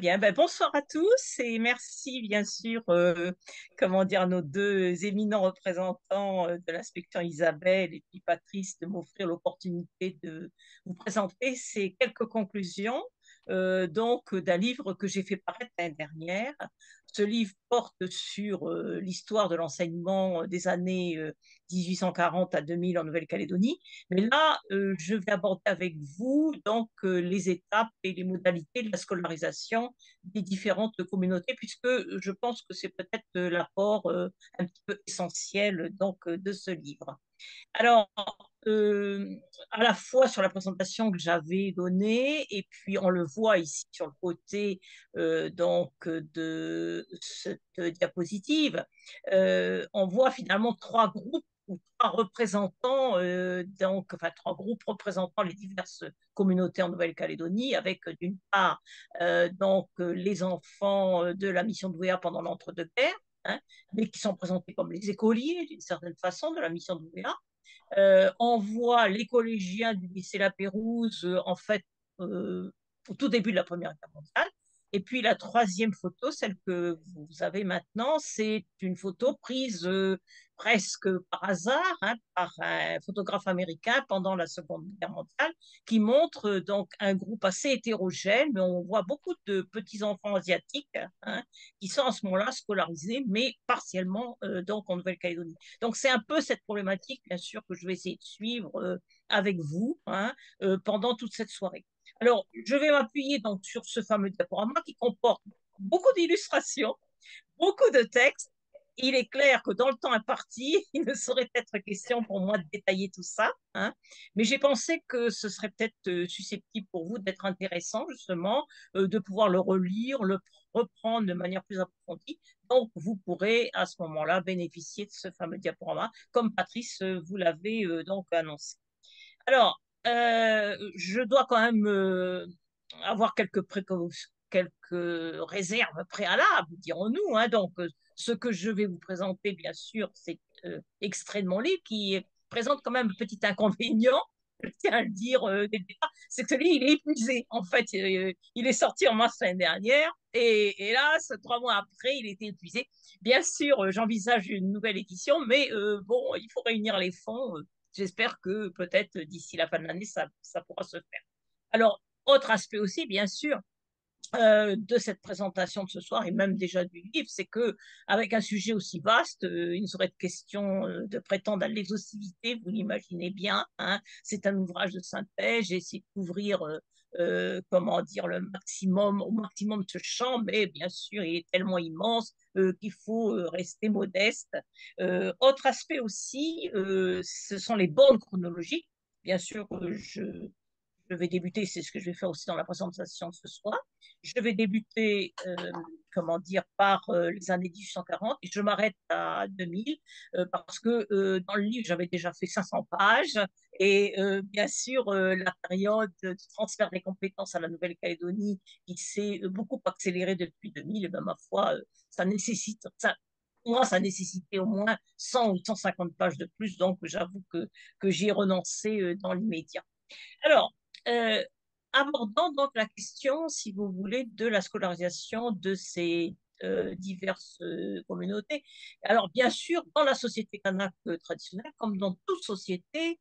bien. Ben, bonsoir à tous et merci bien sûr, comment dire, nos deux éminents représentants de l'inspection Isabelle et puis Patrice de m'offrir l'opportunité de vous présenter ces quelques conclusions donc d'un livre que j'ai fait paraître l'année dernière. Ce livre porte sur l'histoire de l'enseignement des années 1840 à 2000 en Nouvelle-Calédonie. Mais là, je vais aborder avec vous donc les étapes et les modalités de la scolarisation des différentes communautés, puisque je pense que c'est peut-être l'apport un petit peu essentiel donc de ce livre. Alors, euh, à la fois sur la présentation que j'avais donnée, et puis on le voit ici sur le côté donc de cette diapositive, on voit finalement trois groupes ou trois représentants, donc, enfin trois groupes représentant les diverses communautés en Nouvelle-Calédonie, avec d'une part les enfants de la mission de Ouéa pendant l'entre-deux-guerres, hein, mais qui sont présentés comme les écoliers d'une certaine façon de la mission de Ouéa. On voit les collégiens du lycée La Pérouse, en fait, au tout début de la Première Guerre mondiale. Et puis la troisième photo, celle que vous avez maintenant, c'est une photo prise presque par hasard, hein, par un photographe américain pendant la Seconde Guerre mondiale, qui montre donc un groupe assez hétérogène, mais on voit beaucoup de petits-enfants asiatiques, hein, qui sont à ce moment-là scolarisés, mais partiellement donc en Nouvelle-Calédonie. Donc c'est un peu cette problématique, bien sûr, que je vais essayer de suivre avec vous, hein, pendant toute cette soirée. Alors, je vais m'appuyer donc sur ce fameux diaporama qui comporte beaucoup d'illustrations, beaucoup de textes. Il est clair que dans le temps imparti, il ne saurait être question pour moi de détailler tout ça, hein, mais j'ai pensé que ce serait peut-être susceptible pour vous d'être intéressant, justement, de pouvoir le relire, le reprendre de manière plus approfondie. Donc, vous pourrez à ce moment-là bénéficier de ce fameux diaporama, comme Patrice vous l'avait donc annoncé. Alors, je dois quand même avoir quelques réserves préalables, dirons-nous, hein. Donc, ce que je vais vous présenter, bien sûr, c'est extrait de mon livre qui présente quand même un petit inconvénient, je tiens à le dire dès le départ, c'est que ce livre, il est épuisé. En fait, il est sorti en mars l'année dernière et hélas, 3 mois après, il était épuisé. Bien sûr, j'envisage une nouvelle édition, mais bon, il faut réunir les fonds. J'espère que peut-être d'ici la fin de l'année, ça pourra se faire. Alors, autre aspect aussi, bien sûr, de cette présentation de ce soir et même déjà du livre, c'est que avec un sujet aussi vaste, il ne serait de question de prétendre à l'exhaustivité, vous l'imaginez bien, hein. C'est un ouvrage de synthèse, j'ai essayé de couvrir comment dire le maximum, au maximum de ce champ, mais bien sûr, il est tellement immense qu'il faut rester modeste. Autre aspect aussi, ce sont les bornes chronologiques. Bien sûr, je vais débuter, c'est ce que je vais faire aussi dans la présentation ce soir. Je vais débuter, comment dire, par les années 1840 et je m'arrête à 2000 parce que dans le livre, j'avais déjà fait 500 pages et bien sûr, la période du transfert des compétences à la Nouvelle-Calédonie qui s'est beaucoup accélérée depuis 2000, et ben, ma foi, ça nécessite, ça, moi, ça nécessitait au moins 100 ou 150 pages de plus, donc j'avoue que j'y ai renoncé dans l'immédiat. Alors, euh, abordons donc la question, si vous voulez, de la scolarisation de ces diverses communautés. Alors, bien sûr, dans la société kanak traditionnelle, comme dans toute société,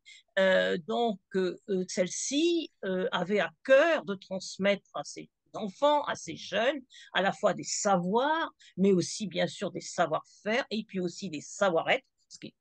celle-ci avait à cœur de transmettre à ses enfants, à ses jeunes, à la fois des savoirs, mais aussi, bien sûr, des savoir-faire, et puis aussi des savoir-être, ce qui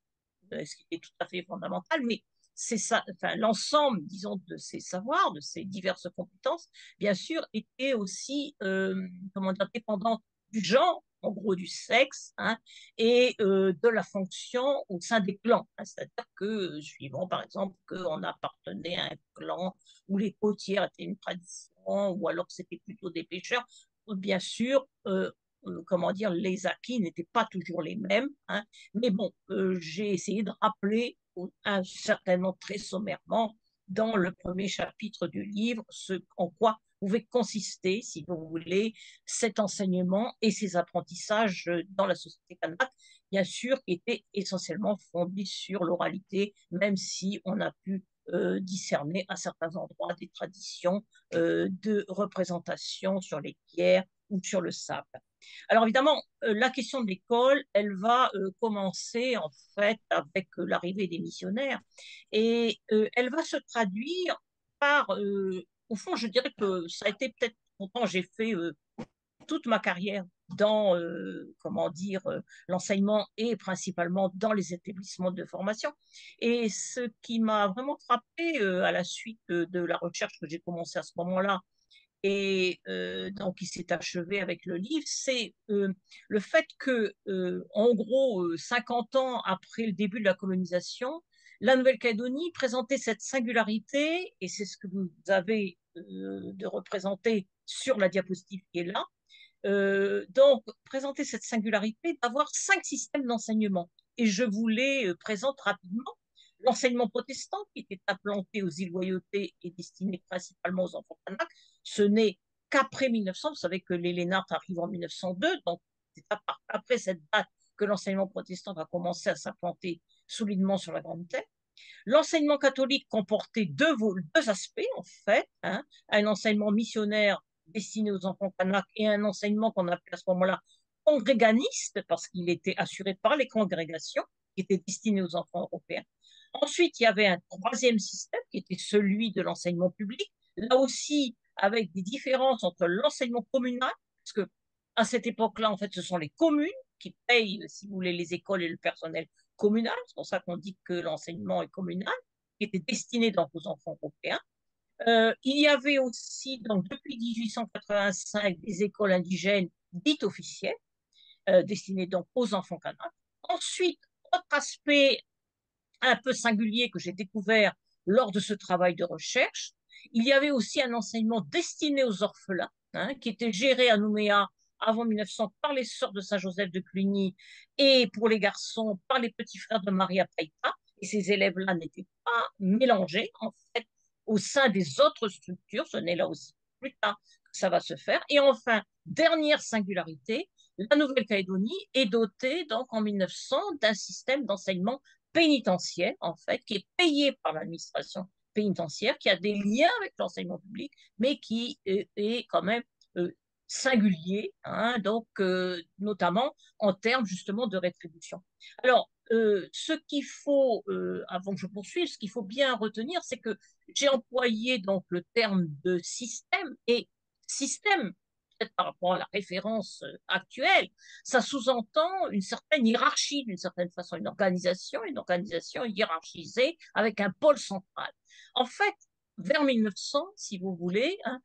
est tout à fait fondamental, mais c'est ça, enfin, l'ensemble, disons, de ces savoirs, de ces diverses compétences, bien sûr, était aussi, comment dire, dépendant du genre, en gros du sexe, hein, et de la fonction au sein des clans. Hein. C'est-à-dire que, suivant par exemple qu'on appartenait à un clan où les côtières étaient une tradition, ou alors c'était plutôt des pêcheurs, bien sûr, comment dire, les acquis n'étaient pas toujours les mêmes, hein, mais bon, j'ai essayé de rappeler, certainement très sommairement, dans le premier chapitre du livre, ce en quoi pouvait consister, si vous voulez, cet enseignement et ces apprentissages dans la société kanak, bien sûr, qui étaient essentiellement fondés sur l'oralité, même si on a pu discerner à certains endroits des traditions de représentation sur les pierres ou sur le sable. Alors évidemment, la question de l'école, elle va commencer en fait avec l'arrivée des missionnaires et elle va se traduire par, au fond, je dirais que ça a été peut-être, pourtant j'ai fait toute ma carrière dans, comment dire, l'enseignement et principalement dans les établissements de formation. Et ce qui m'a vraiment frappé à la suite de la recherche que j'ai commencée à ce moment-là, et donc qui s'est achevé avec le livre, c'est le fait que, en gros, 50 ans après le début de la colonisation, la Nouvelle-Calédonie présentait cette singularité, et c'est ce que vous avez de représenter sur la diapositive qui est là, donc présenter cette singularité d'avoir 5 systèmes d'enseignement. Et je vous les présente rapidement. L'enseignement protestant, qui était implanté aux îles Loyauté et destiné principalement aux enfants kanaks, ce n'est qu'après 1900. Vous savez que les Lénart arrivent en 1902, donc c'est après cette date que l'enseignement protestant va commencer à s'implanter solidement sur la Grande Terre. L'enseignement catholique comportait deux aspects, en fait, hein, un enseignement missionnaire destiné aux enfants kanaks et un enseignement qu'on appelait à ce moment-là congréganiste, parce qu'il était assuré par les congrégations, qui étaient destinées aux enfants européens. Ensuite, il y avait un troisième système qui était celui de l'enseignement public, là aussi avec des différences entre l'enseignement communal, parce que à cette époque-là, en fait, ce sont les communes qui payent, si vous voulez, les écoles et le personnel communal. C'est pour ça qu'on dit que l'enseignement est communal, qui était destiné donc aux enfants européens. Il y avait aussi, donc, depuis 1885, des écoles indigènes dites officielles, destinées donc aux enfants kanaks. Ensuite, autre aspect un peu singulier que j'ai découvert lors de ce travail de recherche, il y avait aussi un enseignement destiné aux orphelins, hein, qui était géré à Nouméa avant 1900 par les sœurs de Saint-Joseph de Cluny et pour les garçons par les petits frères de Maria Paita. Et ces élèves-là n'étaient pas mélangés, en fait, au sein des autres structures. Ce n'est là aussi plus tard que ça va se faire. Et enfin, dernière singularité, la Nouvelle-Calédonie est dotée donc en 1900 d'un système d'enseignement pénitentiaire, en fait, qui est payé par l'administration pénitentiaire, qui a des liens avec l'enseignement public, mais qui est quand même euh, singulier, hein, donc notamment en termes justement de rétribution. Alors, ce qu'il faut, avant que je poursuive, ce qu'il faut bien retenir, c'est que j'ai employé donc le terme de système, et système, peut-être par rapport à la référence actuelle, ça sous-entend une certaine hiérarchie, d'une certaine façon, une organisation hiérarchisée avec un pôle central. En fait, vers 1900, si vous voulez, hein,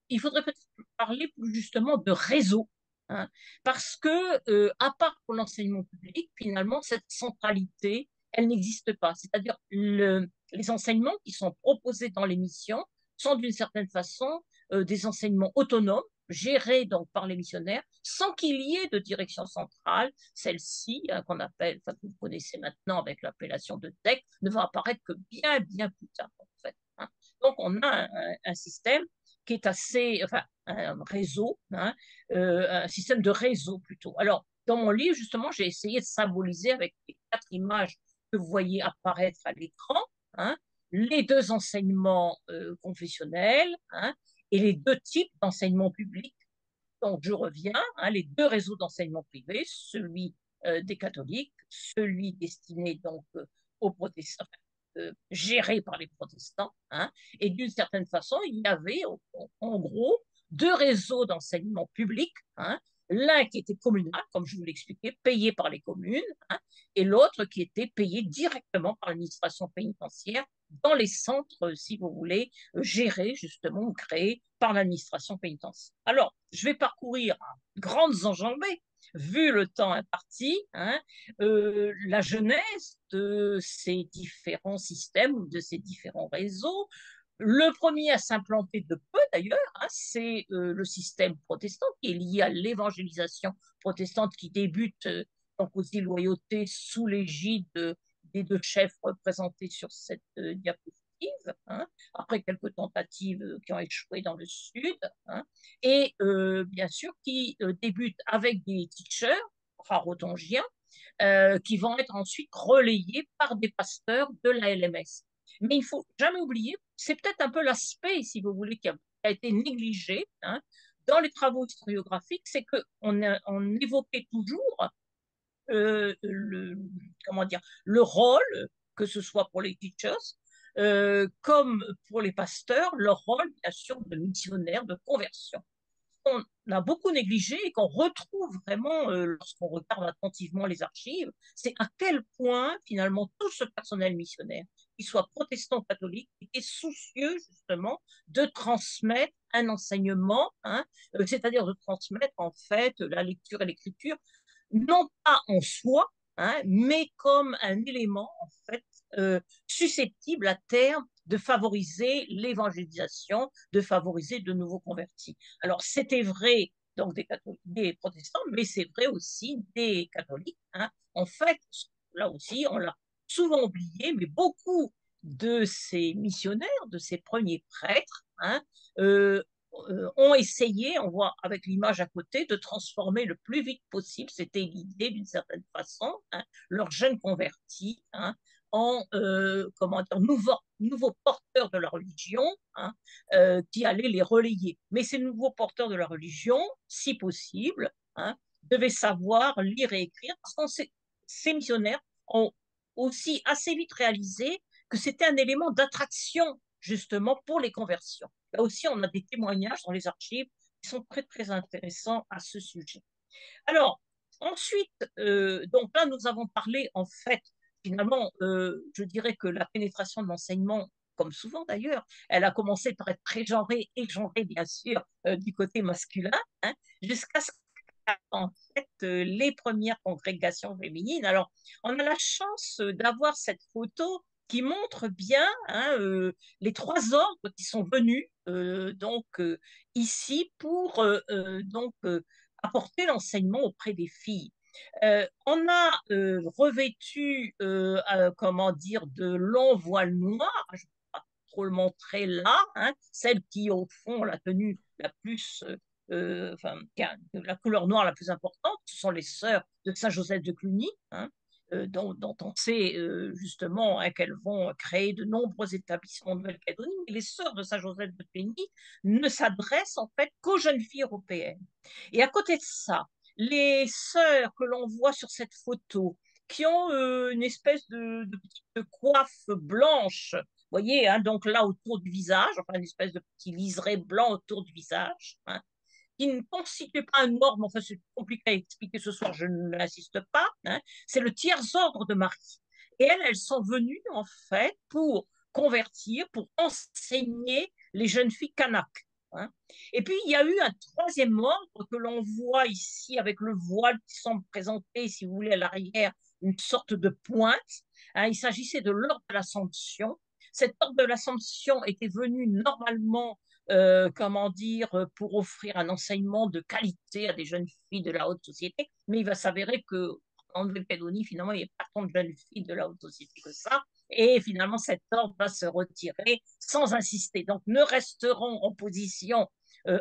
il faudrait peut-être parler plus justement de réseau, hein, parce que, à part pour l'enseignement public, finalement, cette centralité, elle n'existe pas. C'est-à-dire les enseignements qui sont proposés dans les missions sont d'une certaine façon des enseignements autonomes, gérés donc par les missionnaires, sans qu'il y ait de direction centrale. Celle-ci, hein, qu'on appelle, enfin, que vous connaissez maintenant avec l'appellation de TEC, ne va apparaître que bien, bien plus tard, en fait, hein. Donc, on a un système qui est assez, enfin, un réseau, hein, un système de réseau plutôt. Alors, dans mon livre, justement, j'ai essayé de symboliser avec les 4 images que vous voyez apparaître à l'écran, hein, les deux enseignements confessionnels, hein, et les deux types d'enseignement public. Donc, je reviens, hein, les deux réseaux d'enseignement privé, celui des catholiques, celui destiné donc aux protestants, géré par les protestants, hein, et d'une certaine façon, il y avait en gros deux réseaux d'enseignement public, hein, l'un qui était communal, comme je vous l'expliquais, payé par les communes, hein, et l'autre qui était payé directement par l'administration pénitentiaire dans les centres, si vous voulez, gérés justement ou créés par l'administration pénitentiaire. Alors, je vais parcourir à grandes enjambées, vu le temps imparti, hein, la genèse de ces différents systèmes ou de ces différents réseaux. Le premier à s'implanter de peu d'ailleurs, hein, c'est le système protestant qui est lié à l'évangélisation protestante qui débute donc aux îles Loyauté sous l'égide des deux chefs représentés sur cette diapositive, hein, après quelques tentatives qui ont échoué dans le sud, hein, et bien sûr qui débute avec des teachers rarotongiens qui vont être ensuite relayés par des pasteurs de la LMS. Mais il faut jamais oublier, c'est peut-être un peu l'aspect, si vous voulez, qui a été négligé, hein, dans les travaux historiographiques, c'est qu'on évoquait toujours le, comment dire, le rôle, que ce soit pour les teachers, comme pour les pasteurs, leur rôle, bien sûr, de missionnaire, de conversion. On a beaucoup négligé et qu'on retrouve vraiment lorsqu'on regarde attentivement les archives, c'est à quel point finalement tout ce personnel missionnaire, qu'il soit protestant ou catholique, était soucieux justement de transmettre un enseignement, hein, c'est-à-dire de transmettre en fait la lecture et l'écriture non pas en soi, hein, mais comme un élément en fait susceptible à terme de favoriser l'évangélisation, de favoriser de nouveaux convertis. Alors c'était vrai donc des protestants, mais c'est vrai aussi des catholiques, hein. En fait, là aussi, on l'a souvent oublié, mais beaucoup de ces missionnaires, de ces premiers prêtres, hein, euh, ont essayé, on voit avec l'image à côté, de transformer le plus vite possible, c'était l'idée d'une certaine façon, hein, leurs jeunes convertis, hein, en comment dire, nouveaux porteurs de la religion, hein, qui allaient les relayer. Mais ces nouveaux porteurs de la religion, si possible, hein, devaient savoir lire et écrire, parce que ces missionnaires ont aussi assez vite réalisé que c'était un élément d'attraction justement pour les conversions. Là aussi, on a des témoignages dans les archives qui sont très, très intéressants à ce sujet. Alors, ensuite, donc là, nous avons parlé, en fait, finalement, je dirais que la pénétration de l'enseignement, comme souvent d'ailleurs, elle a commencé par être très genrée et genrée, bien sûr, du côté masculin, hein, jusqu'à ce en fait les premières congrégations féminines. Alors, on a la chance d'avoir cette photo qui montre bien, hein, les trois ordres qui sont venus donc ici pour apporter l'enseignement auprès des filles. On a revêtu, comment dire, de longs voiles noirs. Je ne vais pas trop le montrer là, hein, celle qui, au fond, la tenue la plus, enfin, la couleur noire la plus importante, ce sont les sœurs de Saint-Joseph de Cluny, hein, dont on sait justement, hein, qu'elles vont créer de nombreux établissements de Nouvelle-Calédonie. Mais les sœurs de Saint-Joseph de Cluny ne s'adressent en fait qu'aux jeunes filles européennes. Et à côté de ça, les sœurs que l'on voit sur cette photo, qui ont une espèce de petite coiffe blanche, vous voyez, hein, donc là autour du visage, enfin une espèce de petit liseré blanc autour du visage, hein, qui ne constitue pas une norme, enfin c'est compliqué à expliquer ce soir, je n'insiste pas, hein, c'est le tiers ordre de Marie. Et elles sont venues en fait pour convertir, pour enseigner les jeunes filles kanak, hein. Et puis il y a eu un troisième ordre que l'on voit ici avec le voile qui semble présenter, si vous voulez, à l'arrière, une sorte de pointe, hein. Il s'agissait de l'ordre de l'Assomption. Cet ordre de l'Assomption était venu normalement comment dire, pour offrir un enseignement de qualité à des jeunes filles de la haute société. Mais il va s'avérer que en Nouvelle-Calédonie, finalement, il n'y a pas tant de jeunes filles de la haute société que ça. Et finalement, cet ordre va se retirer sans insister. Donc, ne resteront en position,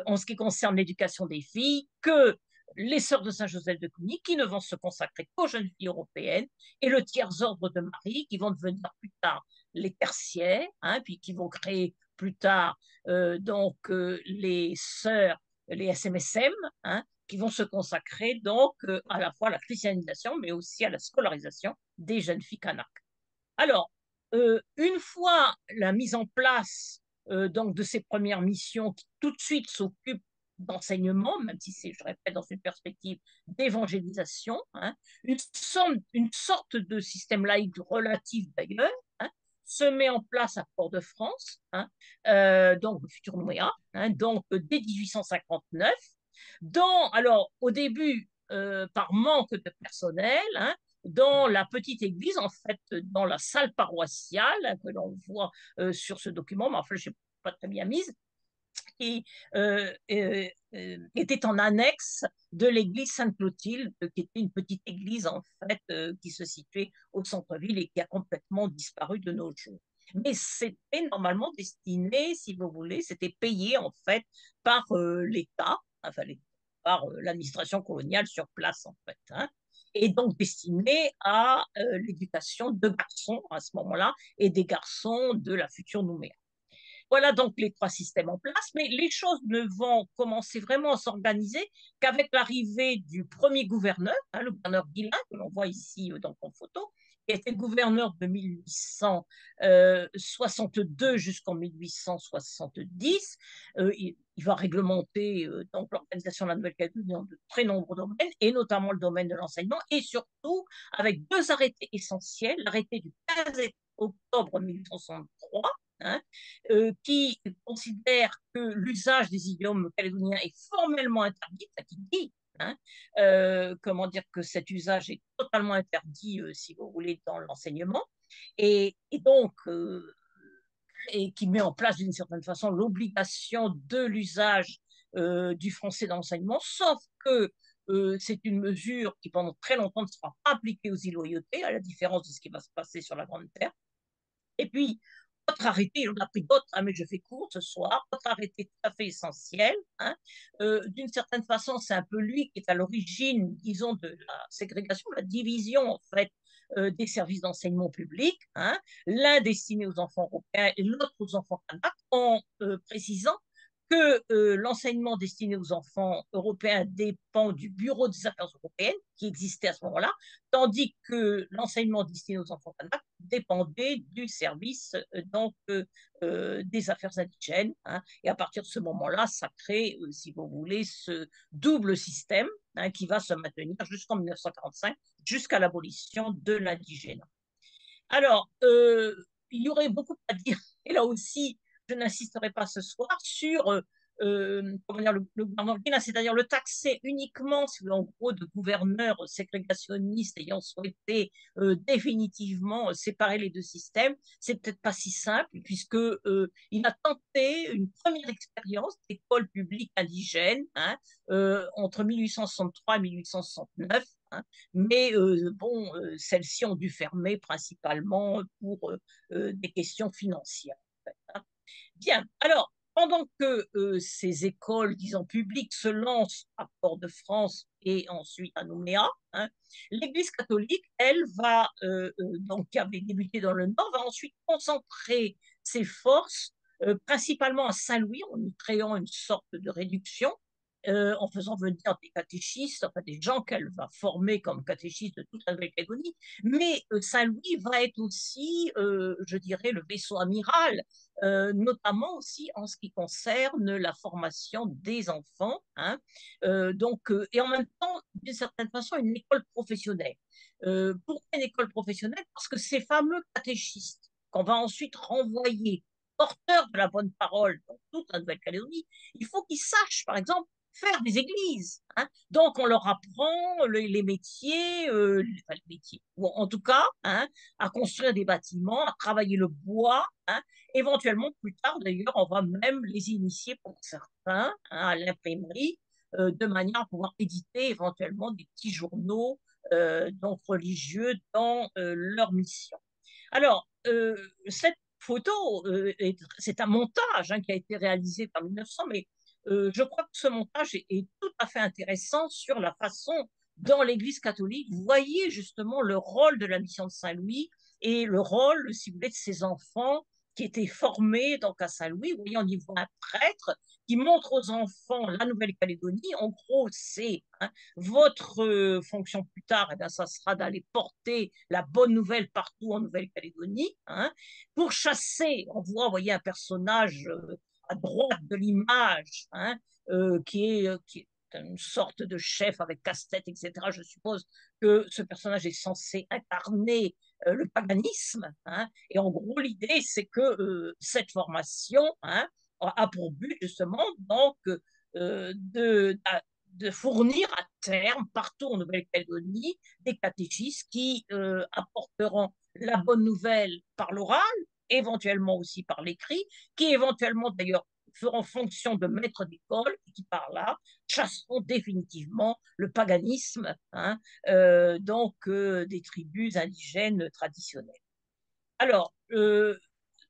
en ce qui concerne l'éducation des filles, que les sœurs de Saint-Joseph de Cluny, qui ne vont se consacrer qu'aux jeunes filles européennes, et le tiers ordre de Marie, qui vont devenir plus tard les tertiaires, hein, puis qui vont créer plus tard les sœurs, les SMSM, hein, qui vont se consacrer donc à la fois à la christianisation, mais aussi à la scolarisation des jeunes filles kanak. Alors, une fois la mise en place donc de ces premières missions qui tout de suite s'occupent d'enseignement, même si c'est, je répète, dans une perspective d'évangélisation, hein, une sorte de système laïque relatif d'ailleurs, hein, se met en place à Port-de-France, hein, donc le futur Nouméa, hein, donc dès 1859, alors au début, par manque de personnel, hein, dans la petite église, en fait, dans la salle paroissiale, hein, que l'on voit sur ce document, mais enfin, je n'ai pas très bien mise, qui était en annexe de l'église Sainte-Clotilde, qui était une petite église en fait qui se situait au centre-ville et qui a complètement disparu de nos jours. Mais c'était normalement destiné, si vous voulez, c'était payé en fait par l'État, enfin par l'administration coloniale sur place en fait, hein. et donc destiné à l'éducation de garçons à ce moment-là et des garçons de la future Nouméa. Voilà donc les trois systèmes en place, mais les choses ne vont commencer vraiment à s'organiser qu'avec l'arrivée du premier gouverneur, hein, le gouverneur Guillain, que l'on voit ici dans mon photo, qui a été gouverneur de 1862 jusqu'en 1870. Il va réglementer donc l'organisation de la Nouvelle-Calédonie dans de très nombreux domaines, et notamment le domaine de l'enseignement, et surtout avec deux arrêtés essentiels, l'arrêté du 15 octobre 1863, hein, qui considère que l'usage des idiomes calédoniens est formellement interdit, ça qui dit, hein, comment dire que cet usage est totalement interdit, si vous voulez, dans l'enseignement, et donc, et qui met en place d'une certaine façon l'obligation de l'usage du français dans l'enseignement, sauf que c'est une mesure qui pendant très longtemps ne sera pas appliquée aux îles Loyauté, à la différence de ce qui va se passer sur la Grande Terre. Et puis, autre arrêté, il en a pris d'autres, hein, mais je fais court ce soir, autre arrêté tout à fait essentiel, hein, d'une certaine façon, c'est un peu lui qui est à l'origine, disons, de la ségrégation, de la division, en fait, des services d'enseignement public, hein, l'un destiné aux enfants européens et l'autre aux enfants kanaks, en précisant que l'enseignement destiné aux enfants européens dépend du Bureau des affaires européennes, qui existait à ce moment-là, tandis que l'enseignement destiné aux enfants kanaks dépendait du service des affaires indigènes, hein, et à partir de ce moment-là, ça crée, si vous voulez, ce double système, hein, qui va se maintenir jusqu'en 1945, jusqu'à l'abolition de l'indigène. Alors, il y aurait beaucoup à dire, et là aussi, je n'insisterai pas ce soir sur comment dire, le gouvernement Guénin, c'est-à-dire le taxer uniquement, en gros, de gouverneurs ségrégationnistes ayant souhaité définitivement séparer les deux systèmes. C'est peut-être pas si simple, puisque il a tenté une première expérience d'école publique indigène, hein, entre 1863 et 1869. Hein, mais bon, celles-ci ont dû fermer principalement pour des questions financières. En fait, hein. Bien, alors, pendant que ces écoles, disons, publiques se lancent à Port-de-France et ensuite à Nouméa, hein, l'Église catholique, elle, va, donc, qui avait débuté dans le Nord, va ensuite concentrer ses forces principalement à Saint-Louis, en y créant une sorte de réduction, en faisant venir des catéchistes, enfin des gens qu'elle va former comme catéchistes de toute la Nouvelle-Calédonie, mais Saint-Louis va être aussi, je dirais, le vaisseau amiral, notamment aussi en ce qui concerne la formation des enfants, hein, donc, et en même temps, d'une certaine façon, une école professionnelle. Pourquoi une école professionnelle? Parce que ces fameux catéchistes qu'on va ensuite renvoyer porteurs de la bonne parole dans toute la Nouvelle-Calédonie, il faut qu'ils sachent, par exemple, faire des églises. Hein. Donc, on leur apprend les métiers, enfin, les métiers, ou en tout cas, hein, à construire des bâtiments, à travailler le bois. Hein. Éventuellement, plus tard, d'ailleurs, on va même les initier pour certains, hein, à l'imprimerie, de manière à pouvoir éditer éventuellement des petits journaux donc religieux dans leur mission. Alors, cette photo, c'est un montage, hein, qui a été réalisé par 1900, mais je crois que ce montage est tout à fait intéressant sur la façon dont l'Église catholique voyait justement le rôle de la mission de Saint-Louis et le rôle, si vous voulez, de ses enfants qui étaient formés donc à Saint-Louis. Vous voyez, on y voit un prêtre qui montre aux enfants la Nouvelle-Calédonie. En gros, c'est, hein, votre fonction plus tard, eh bien, ça sera d'aller porter la bonne nouvelle partout en Nouvelle-Calédonie. Hein, pour chasser, on voit, vous voyez, un personnage à droite de l'image, hein, qui est une sorte de chef avec casse-tête, etc. Je suppose que ce personnage est censé incarner le paganisme. Hein, et en gros, l'idée, c'est que cette formation, hein, a pour but justement donc de fournir à terme, partout en Nouvelle-Calédonie, des catéchistes qui apporteront la bonne nouvelle par l'oral, éventuellement aussi par l'écrit, qui éventuellement d'ailleurs feront fonction de maître d'école et qui par là chasseront définitivement le paganisme, hein, des tribus indigènes traditionnelles. Alors,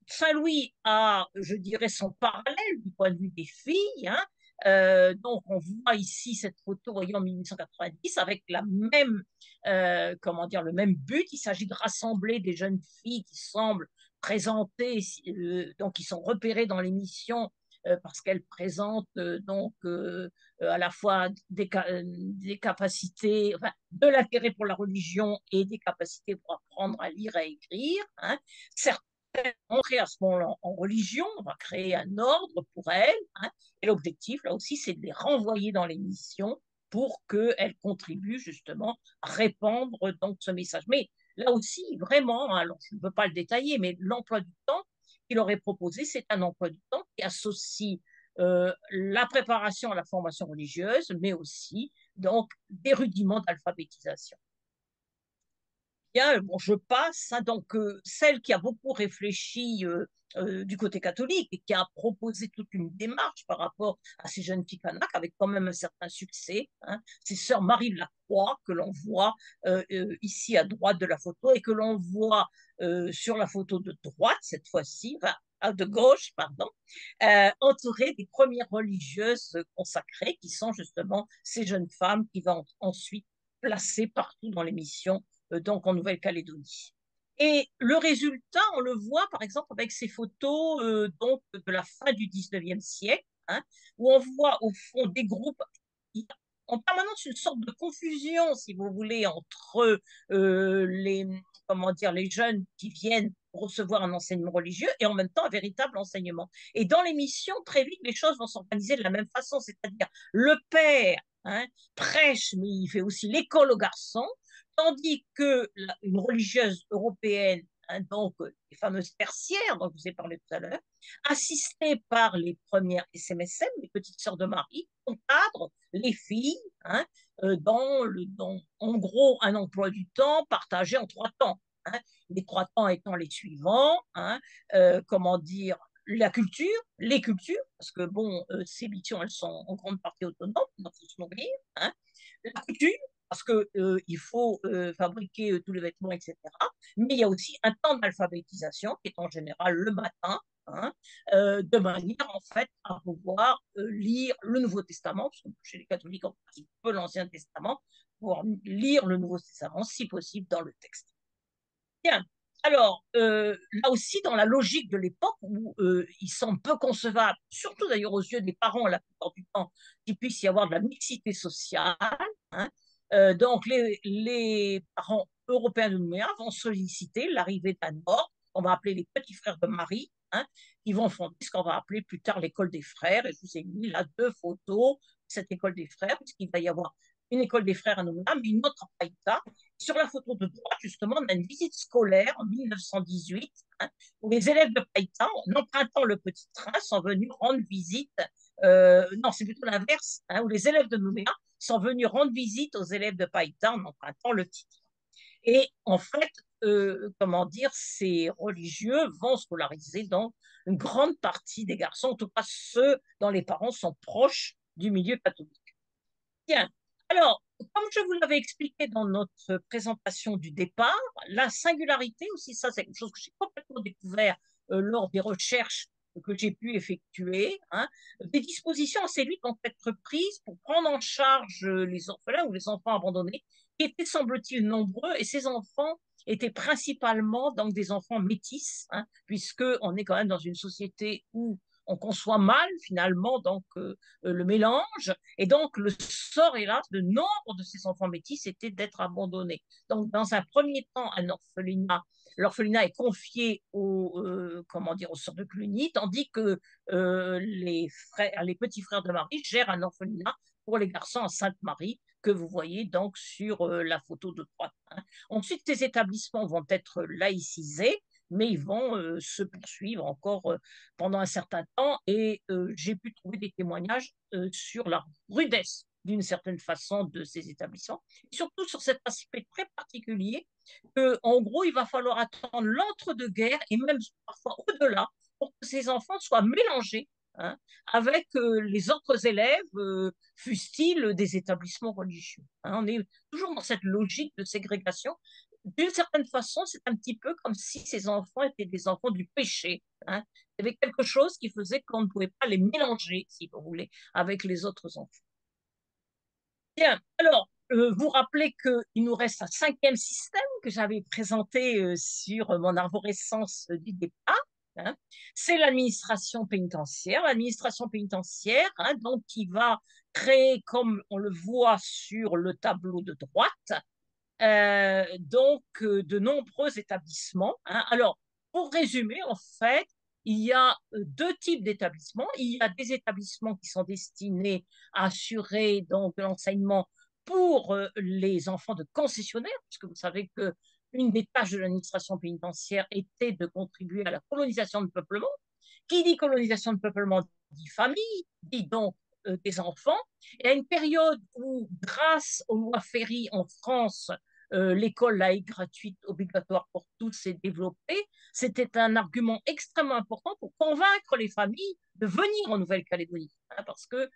Saint-Louis a, je dirais, son parallèle du point de vue des filles, hein, Donc, on voit ici cette photo, voyons, en 1890, avec la même, comment dire, le même but. Il s'agit de rassembler des jeunes filles qui semblent présenter, donc qui sont repérées dans l'émission parce qu'elles présentent à la fois des capacités, enfin, de l'intérêt pour la religion et des capacités pour apprendre à lire et à écrire. Hein. Certaines entrer à ce moment-là en religion, on va créer un ordre pour elles. Hein, et l'objectif, là aussi, c'est de les renvoyer dans les missions pour qu'elles contribuent justement à répandre donc ce message. Mais là aussi, vraiment, alors je ne veux pas le détailler, mais l'emploi du temps qu'il aurait proposé, c'est un emploi du temps qui associe la préparation à la formation religieuse, mais aussi donc des rudiments d'alphabétisation. Bien, bon, je passe. Hein, donc, celle qui a beaucoup réfléchi du côté catholique et qui a proposé toute une démarche par rapport à ces jeunes filles kanak avec quand même un certain succès. Hein, c'est sœur Marie de la Croix que l'on voit ici à droite de la photo et que l'on voit sur la photo de droite cette fois-ci, enfin, de gauche, pardon, entourée des premières religieuses consacrées qui sont justement ces jeunes femmes qui vont ensuite placer partout dans les missions donc en Nouvelle-Calédonie. Et le résultat, on le voit par exemple avec ces photos donc de la fin du 19e siècle, hein, où on voit au fond des groupes, en permanence une sorte de confusion, si vous voulez, entre les, comment dire, les jeunes qui viennent recevoir un enseignement religieux et en même temps un véritable enseignement. Et dans l'émission, très vite, les choses vont s'organiser de la même façon, c'est-à-dire le père hein, prêche, mais il fait aussi l'école aux garçons, tandis que une religieuse européenne, hein, donc les fameuses tertiaires dont je vous ai parlé tout à l'heure, assistée par les premières SMSM, les petites sœurs de Marie, encadre les filles hein, en gros un emploi du temps partagé en 3 temps. Hein, les 3 temps étant les suivants, hein, comment dire, la culture, les cultures, parce que bon, ces missions, elles sont en grande partie autonomes, il faut se nourrir, hein, la couture, parce que il faut fabriquer tous les vêtements, etc. Mais il y a aussi un temps d'alphabétisation qui est en général le matin, hein, de manière en fait à pouvoir lire le Nouveau Testament, parce que chez les catholiques on pratique peu l'Ancien Testament, pour lire le Nouveau Testament si possible dans le texte. Bien. Alors, là aussi, dans la logique de l'époque où il semble peu concevable, surtout d'ailleurs aux yeux des parents la plupart du temps, qu'il puisse y avoir de la mixité sociale, hein, donc les parents européens de Nouméa vont solliciter l'arrivée d'un ordre, qu'on va appeler les petits frères de Marie, hein, qui vont fonder ce qu'on va appeler plus tard l'école des frères. Et je vous ai mis là 2 photos de cette école des frères, puisqu'il va y avoir une école des frères à Nouméa, mais une autre à Païta. Sur la photo de droite, justement, on a une visite scolaire en 1918 hein, où les élèves de Païta, en empruntant le petit train, sont venus rendre visite. Non, c'est plutôt l'inverse, hein, où les élèves de Nouméa sont venus rendre visite aux élèves de Païta en empruntant le petit train. Et en fait, comment dire, ces religieux vont scolariser donc une grande partie des garçons, en tout cas ceux dont les parents sont proches du milieu catholique. Bien. Alors, comme je vous l'avais expliqué dans notre présentation du départ, la singularité aussi, ça c'est quelque chose que j'ai complètement découvert lors des recherches que j'ai pu effectuer. Hein. Des dispositions assez vite vont être prises pour prendre en charge les orphelins ou les enfants abandonnés, qui étaient, semble-t-il, nombreux, et ces enfants étaient principalement donc des enfants métis, hein, puisque on est quand même dans une société où on conçoit mal finalement donc le mélange et donc le sort hélas de nombre de ces enfants métis c'était d'être abandonnés. Donc dans un premier temps un orphelinat, l'orphelinat est confié au comment dire aux sœurs de Cluny, tandis que les petits frères de Marie gèrent un orphelinat pour les garçons à Sainte-Marie que vous voyez donc sur la photo de droite. Hein. Ensuite, ces établissements vont être laïcisés mais ils vont se poursuivre encore pendant un certain temps. Et j'ai pu trouver des témoignages sur la rudesse, d'une certaine façon, de ces établissements, et surtout sur cet aspect très particulier que, en gros, il va falloir attendre l'entre-deux-guerres et même parfois au-delà pour que ces enfants soient mélangés hein, avec les autres élèves, fussent-ils des établissements religieux. Hein, on est toujours dans cette logique de ségrégation d'une certaine façon, c'est un petit peu comme si ces enfants étaient des enfants du péché, hein. Il y avait quelque chose qui faisait qu'on ne pouvait pas les mélanger, si vous voulez, avec les autres enfants. Bien, alors, vous rappelez qu'il nous reste un cinquième système que j'avais présenté sur mon arborescence du départ, hein. C'est l'administration pénitentiaire. L'administration pénitentiaire, hein, donc, qui va créer, comme on le voit sur le tableau de droite, de nombreux établissements, hein. Alors, pour résumer, en fait, il y a deux types d'établissements. Il y a des établissements qui sont destinés à assurer donc l'enseignement pour les enfants de concessionnaires, puisque vous savez que une des tâches de l'administration pénitentiaire était de contribuer à la colonisation de peuplement. Qui dit colonisation de peuplement dit famille, dit donc des enfants. Et à une période où, grâce aux lois Ferry en France, l'école laïque gratuite obligatoire pour tous s'est développée, c'était un argument extrêmement important pour convaincre les familles de venir en Nouvelle-Calédonie, hein, parce que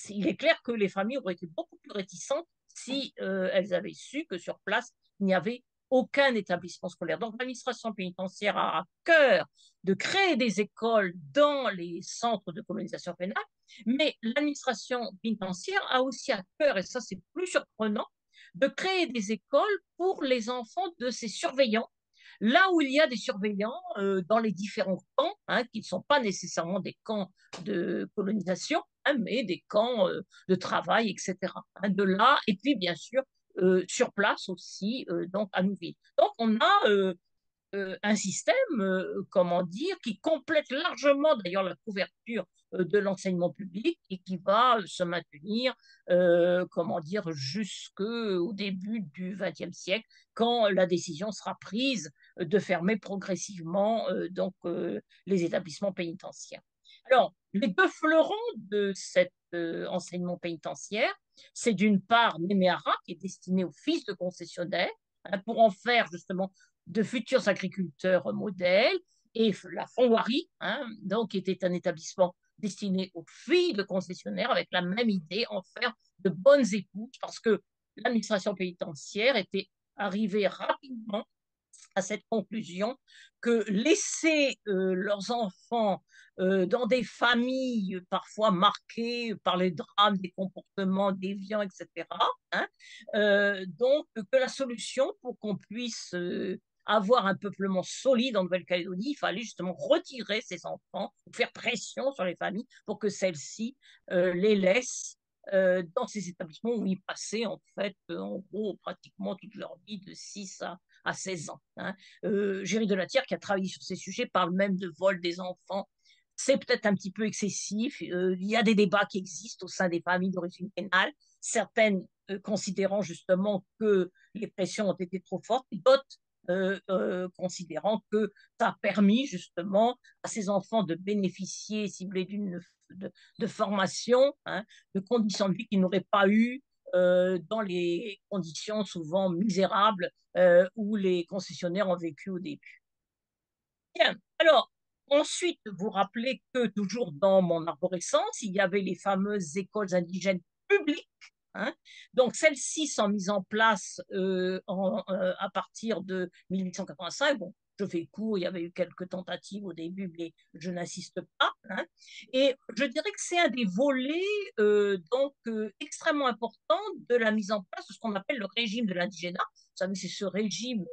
il est clair que les familles auraient été beaucoup plus réticentes si elles avaient su que sur place, il n'y avait aucun établissement scolaire. Donc l'administration pénitentiaire a à cœur de créer des écoles dans les centres de colonisation pénale, mais l'administration pénitentiaire a aussi à cœur, et ça c'est plus surprenant, de créer des écoles pour les enfants de ces surveillants, là où il y a des surveillants dans les différents camps, hein, qui ne sont pas nécessairement des camps de colonisation, hein, mais des camps de travail, etc. Hein, de là, et puis bien sûr, sur place aussi, donc à Nouville. Donc on a un système, comment dire, qui complète largement d'ailleurs la couverture de l'enseignement public et qui va se maintenir, comment dire, jusqu'au début du XXe siècle, quand la décision sera prise de fermer progressivement les établissements pénitentiaires. Alors, les deux fleurons de cet enseignement pénitentiaire, c'est d'une part Néméara, qui est destiné aux fils de concessionnaires, hein, pour en faire justement de futurs agriculteurs modèles, et la Fonvoirie, hein, donc, qui était un établissement destiné aux filles de concessionnaires avec la même idée, en faire de bonnes épouses, parce que l'administration pénitentiaire était arrivée rapidement à cette conclusion que laisser leurs enfants dans des familles parfois marquées par les drames, des comportements déviants, etc., hein, donc que la solution pour qu'on puisse avoir un peuplement solide en Nouvelle-Calédonie, il fallait justement retirer ces enfants, faire pression sur les familles pour que celles-ci les laissent dans ces établissements où ils passaient en fait, en gros, pratiquement toute leur vie de 6 à 16 ans. Hein. Géry Delatière, qui a travaillé sur ces sujets, parle même de vol des enfants. C'est peut-être un petit peu excessif. Il y a des débats qui existent au sein des familles d'origine pénale, certaines considérant justement que les pressions ont été trop fortes, d'autres considérant que ça a permis justement à ces enfants de bénéficier, si vous voulez, de formation, hein, de conditions de vie qu'ils n'auraient pas eu dans les conditions souvent misérables où les concessionnaires ont vécu au début. Bien, alors, ensuite, vous rappelez que toujours dans mon arborescence, il y avait les fameuses écoles indigènes publiques, hein. Donc, celles-ci sont mises en place à partir de 1885. Bon, je fais court, il y avait eu quelques tentatives au début, mais je n'insiste pas, hein. Et je dirais que c'est un des volets extrêmement important de la mise en place de ce qu'on appelle le régime de l'indigénat. Vous savez, c'est ce régime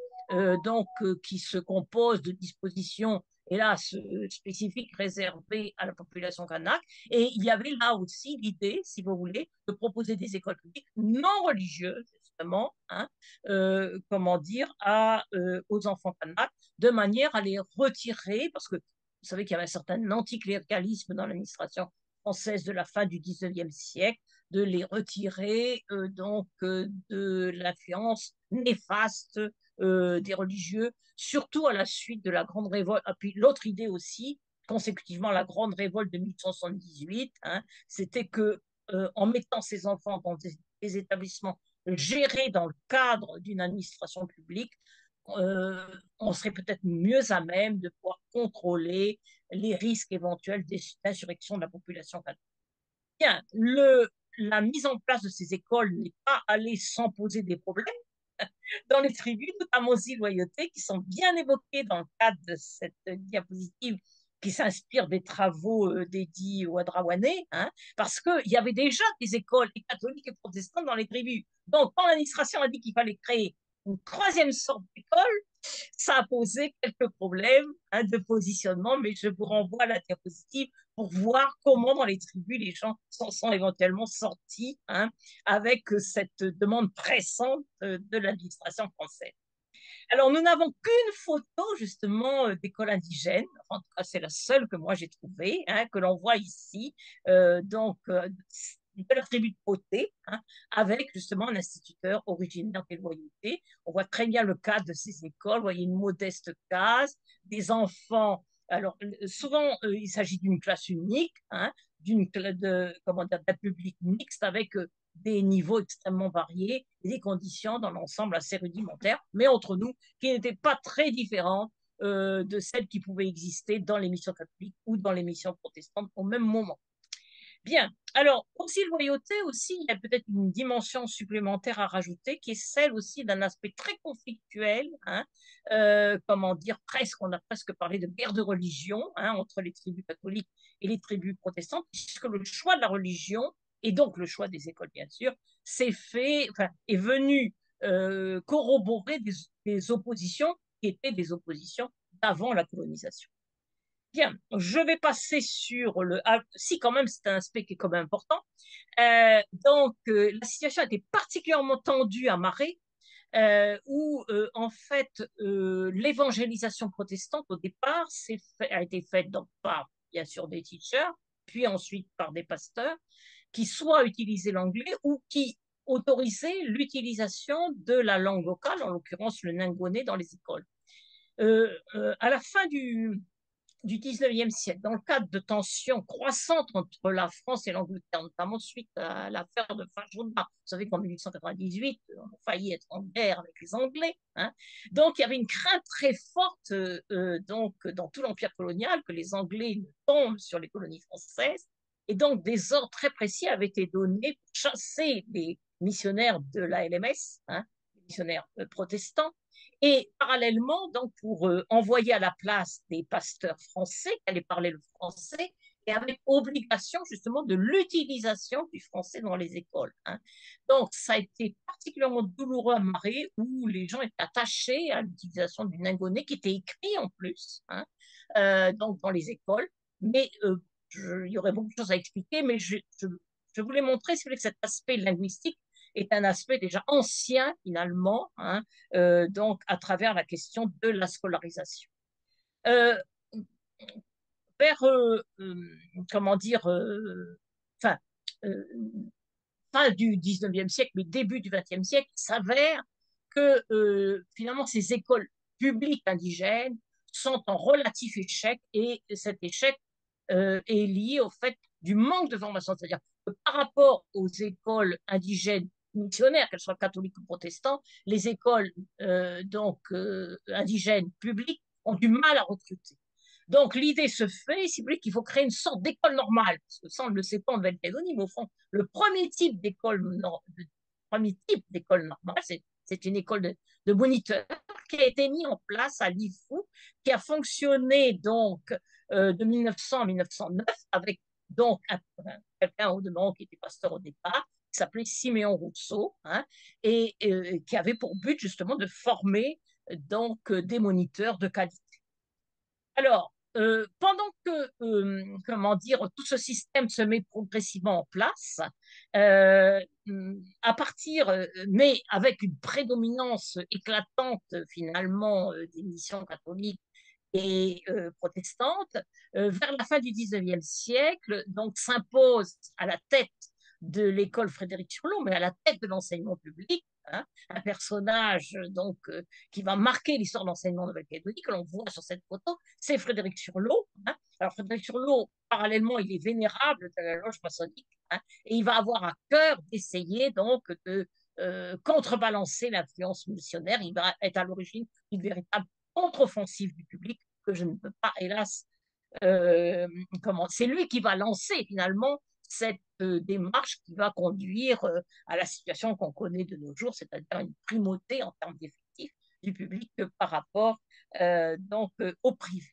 qui se compose de dispositions, hélas, spécifiques réservées à la population kanak. Et il y avait là aussi l'idée, si vous voulez, de proposer des écoles publiques non religieuses, justement, hein, comment dire, aux enfants kanak, de manière à les retirer, parce que vous savez qu'il y avait un certain anticléricalisme dans l'administration française de la fin du 19e siècle, de les retirer de l'influence néfaste des religieux, surtout à la suite de la Grande Révolte. Et puis l'autre idée aussi, consécutivement à la Grande Révolte de 1878, hein, c'était que en mettant ces enfants dans des établissements gérés dans le cadre d'une administration publique, on serait peut-être mieux à même de pouvoir contrôler les risques éventuels d'insurrection de la population. Bien, la mise en place de ces écoles n'est pas allée sans poser des problèmes. dans les tribus, notamment aussi loyauté, qui sont bien évoquées dans le cadre de cette diapositive qui s'inspire des travaux dédiés au Hadraouane, hein, parce qu'il y avait déjà des écoles catholiques et protestantes dans les tribus. Donc, quand l'administration a dit qu'il fallait créer une troisième sorte d'école, ça a posé quelques problèmes hein, de positionnement, mais je vous renvoie à la diapositive pour voir comment dans les tribus les gens s'en sont éventuellement sortis hein, avec cette demande pressante de l'administration française. Alors, nous n'avons qu'une photo justement d'école indigène. En tout cas, c'est la seule que moi j'ai trouvée, hein, que l'on voit ici. De la tribu de Poté, hein, avec justement un instituteur originaire des loyautés. On voit très bien le cadre de ces écoles. Vous voyez une modeste case, des enfants. Alors, souvent, il s'agit d'une classe unique, hein, comment dire, d'un public mixte avec des niveaux extrêmement variés et des conditions dans l'ensemble assez rudimentaires, mais entre nous, qui n'étaient pas très différentes de celles qui pouvaient exister dans les missions catholiques ou dans les missions protestantes au même moment. Bien, alors, aussi loyauté aussi, il y a peut-être une dimension supplémentaire à rajouter qui est celle aussi d'un aspect très conflictuel, hein, comment dire, presque, on a presque parlé de guerre de religion hein, entre les tribus catholiques et les tribus protestantes, puisque le choix de la religion, et donc le choix des écoles bien sûr, s'est fait, enfin, est venu corroborer des oppositions qui étaient des oppositions d'avant la colonisation. Bien, je vais passer sur le... Ah, si, quand même, c'est un aspect qui est quand même important. La situation était particulièrement tendue à Marais, où, en fait, l'évangélisation protestante, au départ, a été faite donc, par, bien sûr, des teachers, puis ensuite par des pasteurs, qui soit utilisaient l'anglais ou qui autorisaient l'utilisation de la langue locale, en l'occurrence le ningonais, dans les écoles. À la fin du 19e siècle, dans le cadre de tensions croissantes entre la France et l'Angleterre, notamment suite à l'affaire de Fajona. Vous savez qu'en 1898, on a failli être en guerre avec les Anglais. Hein. Donc, il y avait une crainte très forte donc, dans tout l'empire colonial que les Anglais ne tombent sur les colonies françaises. Et donc, des ordres très précis avaient été donnés pour chasser les missionnaires de la LMS, hein, les missionnaires protestants, et parallèlement, donc, pour envoyer à la place des pasteurs français qui allaient parler le français, et avec obligation justement de l'utilisation du français dans les écoles. Hein. Donc, ça a été particulièrement douloureux à Marais, où les gens étaient attachés à l'utilisation du ningonais, qui était écrit en plus, hein, donc dans les écoles. Mais il y aurait beaucoup de choses à expliquer, mais je voulais montrer, si vous voulez, que cet aspect linguistique est un aspect déjà ancien finalement, hein, donc à travers la question de la scolarisation. Euh, vers, comment dire, enfin, euh, fin du 19e siècle, mais début du 20e siècle, il s'avère que finalement ces écoles publiques indigènes sont en relatif échec et cet échec est lié au fait du manque de formation. C'est-à-dire que par rapport aux écoles indigènes missionnaires, qu'elles soient catholiques ou protestantes, les écoles indigènes publiques ont du mal à recruter. Donc l'idée se fait, si vous voulez, qu'il faut créer une sorte d'école normale, parce que ça on ne le sait pas en Nouvelle-Calédonie, mais au fond, le premier type d'école normale, c'est une école de moniteurs qui a été mis en place à Lifou, qui a fonctionné donc de 1900 à 1909 avec donc quelqu'un au demeurant qui était pasteur au départ, qui s'appelait Siméon Rousseau, hein, et qui avait pour but justement de former donc des moniteurs de qualité. Alors, pendant que, comment dire, tout ce système se met progressivement en place, à partir, mais avec une prédominance éclatante finalement des missions catholiques et protestantes, vers la fin du 19e siècle, donc s'impose à la tête de l'école Frédéric Surlot, mais à la tête de l'enseignement public, hein, un personnage donc qui va marquer l'histoire de l'enseignement de Nouvelle-Calédonie, que l'on voit sur cette photo, c'est Frédéric Surlot. Hein. Alors Frédéric Surlot, parallèlement, il est vénérable de la loge maçonnique, hein, et il va avoir à cœur d'essayer donc de contrebalancer l'influence missionnaire. Il va être à l'origine d'une véritable contre-offensive du public que je ne peux pas, hélas, comment. C'est lui qui va lancer finalement cette démarche qui va conduire à la situation qu'on connaît de nos jours, c'est-à-dire une primauté en termes d'effectifs du public par rapport au privé.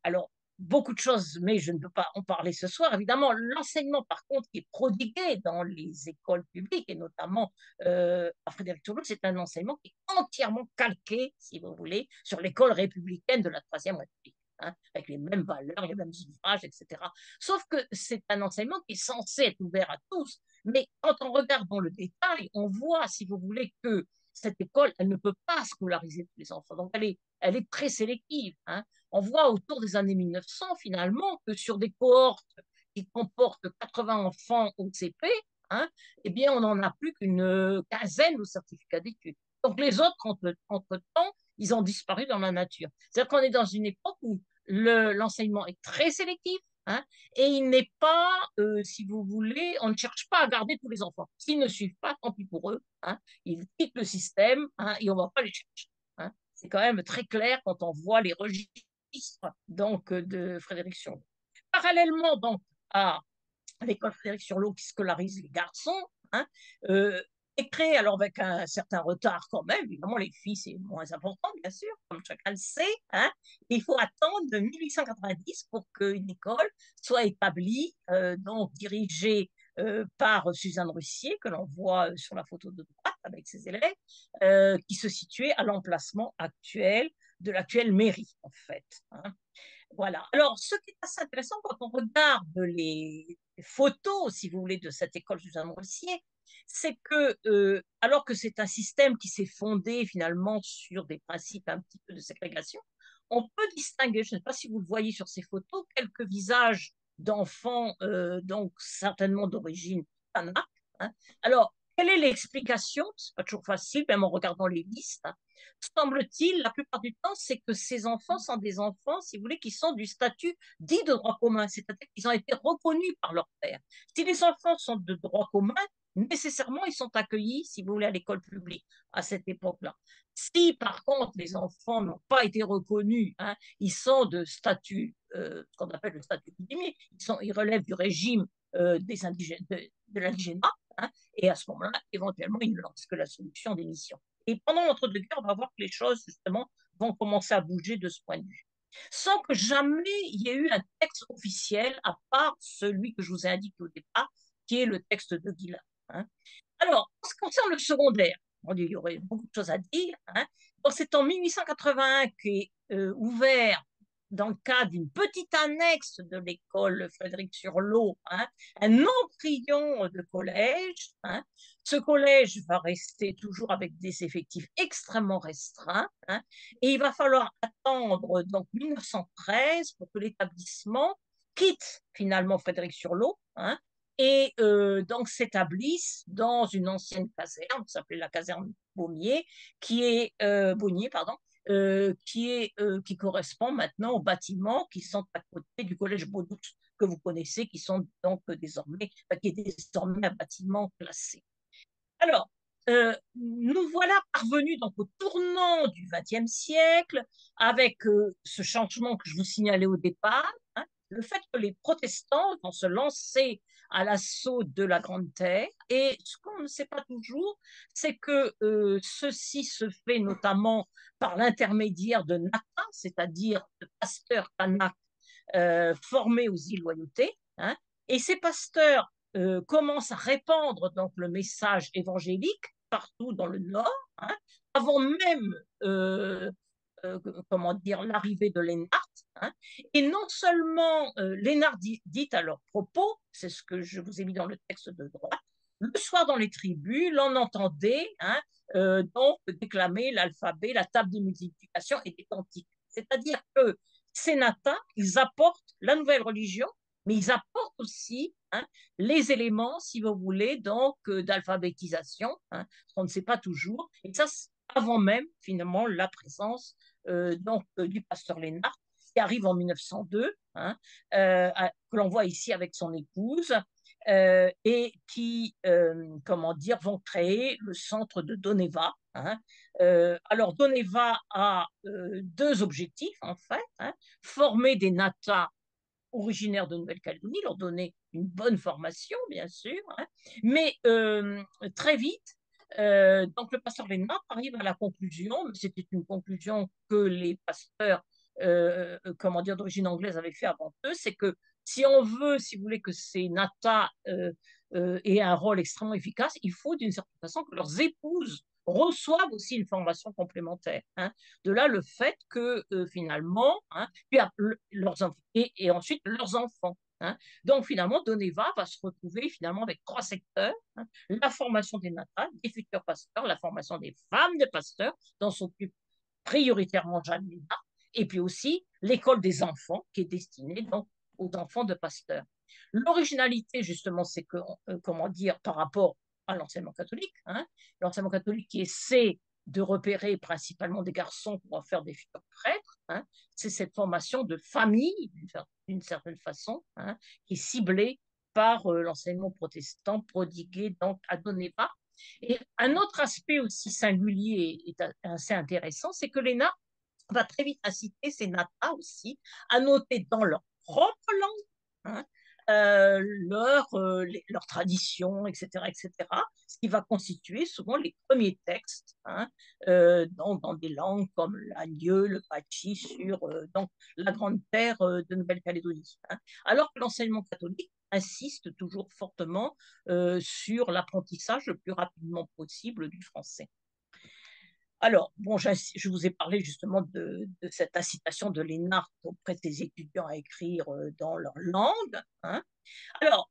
Alors, beaucoup de choses, mais je ne peux pas en parler ce soir. Évidemment, l'enseignement, par contre, qui est prodigué dans les écoles publiques, et notamment à Frédéric-Tourneau, c'est un enseignement qui est entièrement calqué, si vous voulez, sur l'école républicaine de la Troisième République. Hein, avec les mêmes valeurs, les mêmes ouvrages, etc. Sauf que c'est un enseignement qui est censé être ouvert à tous, mais quand on regarde dans le détail, on voit, si vous voulez, que cette école, elle ne peut pas scolariser tous les enfants. Donc, elle est très sélective. Hein. On voit autour des années 1900, finalement, que sur des cohortes qui comportent 80 enfants au CP, hein, eh bien, on n'en a plus qu'une quinzaine au certificat d'études. Donc, les autres, entre-temps, ils ont disparu dans la nature. C'est-à-dire qu'on est dans une époque où l'enseignement est très sélectif, hein, et il n'est pas, si vous voulez, on ne cherche pas à garder tous les enfants. S'ils ne suivent pas, tant pis pour eux, hein, ils quittent le système, hein, et on ne va pas les chercher. Hein. C'est quand même très clair quand on voit les registres donc, de Frédéric Surlot. Parallèlement donc, à l'école Frédéric Surlot qui scolarise les garçons, hein, est créée alors avec un certain retard quand même. Évidemment, les filles, c'est moins important, bien sûr, comme chacun le sait. Hein. Il faut attendre 1890 pour qu'une école soit établie, donc dirigée par Suzanne Russier, que l'on voit sur la photo de droite avec ses élèves, qui se situait à l'emplacement actuel de l'actuelle mairie, en fait. Hein. Voilà. Alors, ce qui est assez intéressant quand on regarde les photos, si vous voulez, de cette école Suzanne Rossier, c'est que, alors que c'est un système qui s'est fondé finalement sur des principes un petit peu de ségrégation, on peut distinguer, je ne sais pas si vous le voyez sur ces photos, quelques visages d'enfants, donc certainement d'origine kanak. Hein. Alors, quelle est l'explication? C'est pas toujours facile, même en regardant les listes. Hein. Semble-t-il, la plupart du temps, c'est que ces enfants sont des enfants, si vous voulez, qui sont du statut dit de droit commun, c'est-à-dire qu'ils ont été reconnus par leur père. Si les enfants sont de droit commun, nécessairement, ils sont accueillis, si vous voulez, à l'école publique à cette époque-là. Si, par contre, les enfants n'ont pas été reconnus, hein, ils sont de statut, ce qu'on appelle le statut coutumier, ils relèvent du régime des indigènes, de l'indigénat, hein, et à ce moment-là, éventuellement, ils ne lancent que la solution des missions. Et pendant l'entre-deux-guerres, on va voir que les choses, justement, vont commencer à bouger de ce point de vue. Sans que jamais il y ait eu un texte officiel, à part celui que je vous ai indiqué au départ, qui est le texte de Guillaume. Hein. Alors, en ce qui concerne le secondaire, il y aurait beaucoup de choses à dire. Hein. C'est en 1881 qu'est ouvert, dans le cadre d'une petite annexe de l'école Frédéric-Surlot, hein, un embryon de collège. Hein. Ce collège va rester toujours avec des effectifs extrêmement restreints. Hein, et il va falloir attendre donc 1913 pour que l'établissement quitte finalement Frédéric-Surlot, hein, et donc s'établissent dans une ancienne caserne, qui s'appelait la caserne Beaumier, Beaunier, pardon, qui correspond maintenant aux bâtiments qui sont à côté du collège Baudouin, que vous connaissez, qui sont donc désormais, qui est désormais un bâtiment classé. Alors, nous voilà parvenus donc au tournant du XXe siècle, avec ce changement que je vous signalais au départ, hein, le fait que les protestants vont se lancer à l'assaut de la Grande Terre. Et ce qu'on ne sait pas toujours, c'est que ceci se fait notamment par l'intermédiaire de Nata, c'est-à-dire de pasteurs kanaks formés aux îles Loyauté. Hein, et ces pasteurs commencent à répandre donc le message évangélique partout dans le Nord, hein, avant même comment dire, l'arrivée de Lénart. Hein, et non seulement Lénart dit à leur propos, c'est ce que je vous ai mis dans le texte de droite, le soir dans les tribus, l'on entendait hein, donc déclamer l'alphabet, la table de multiplication et des cantiques. C'est-à-dire que ces natins, ils apportent la nouvelle religion, mais ils apportent aussi hein, les éléments, si vous voulez, donc d'alphabétisation, hein, on ne sait pas toujours, et ça avant même finalement la présence du pasteur Lénart, qui arrive en 1902, hein, que l'on voit ici avec son épouse, et qui, comment dire, vont créer le centre de Doneva. Hein. Alors, Doneva a deux objectifs, en fait, hein, former des natas originaires de Nouvelle-Calédonie, leur donner une bonne formation, bien sûr, hein, mais très vite, donc le pasteur Lénard arrive à la conclusion, mais c'était une conclusion que les pasteurs, comment dire, d'origine anglaise avaient fait avant eux, c'est que si on veut, si vous voulez, que ces Nata aient un rôle extrêmement efficace, il faut d'une certaine façon que leurs épouses reçoivent aussi une formation complémentaire, hein. De là le fait que finalement, hein, puis leurs enfants, et ensuite leurs enfants, hein. Donc finalement, Doneva va se retrouver finalement avec trois secteurs, hein, la formation des natales, des futurs pasteurs, la formation des femmes de pasteurs, dont s'occupe prioritairement Jeanne Lénard, et puis aussi l'école des enfants, qui est destinée donc aux enfants de pasteurs. L'originalité, justement, c'est que, comment dire, par rapport à l'enseignement catholique, hein, l'enseignement catholique qui essaie de repérer principalement des garçons pour en faire des futurs prêtres, hein, c'est cette formation de famille, d'une certaine façon, hein, qui est ciblée par l'enseignement protestant prodigué donc à Doneva. Et un autre aspect aussi singulier et assez intéressant, c'est que l'ENA va très vite inciter ces natas aussi à noter dans leur propre langue, hein, leur tradition, etc., etc., ce qui va constituer souvent les premiers textes, hein, dans des langues comme l'agneux, le pachi, sur donc, la grande terre de Nouvelle-Calédonie, hein. Alors que l'enseignement catholique insiste toujours fortement sur l'apprentissage le plus rapidement possible du français. Alors, bon, je vous ai parlé justement de cette incitation de Lénard auprès de ses étudiants à écrire dans leur langue, hein. Alors,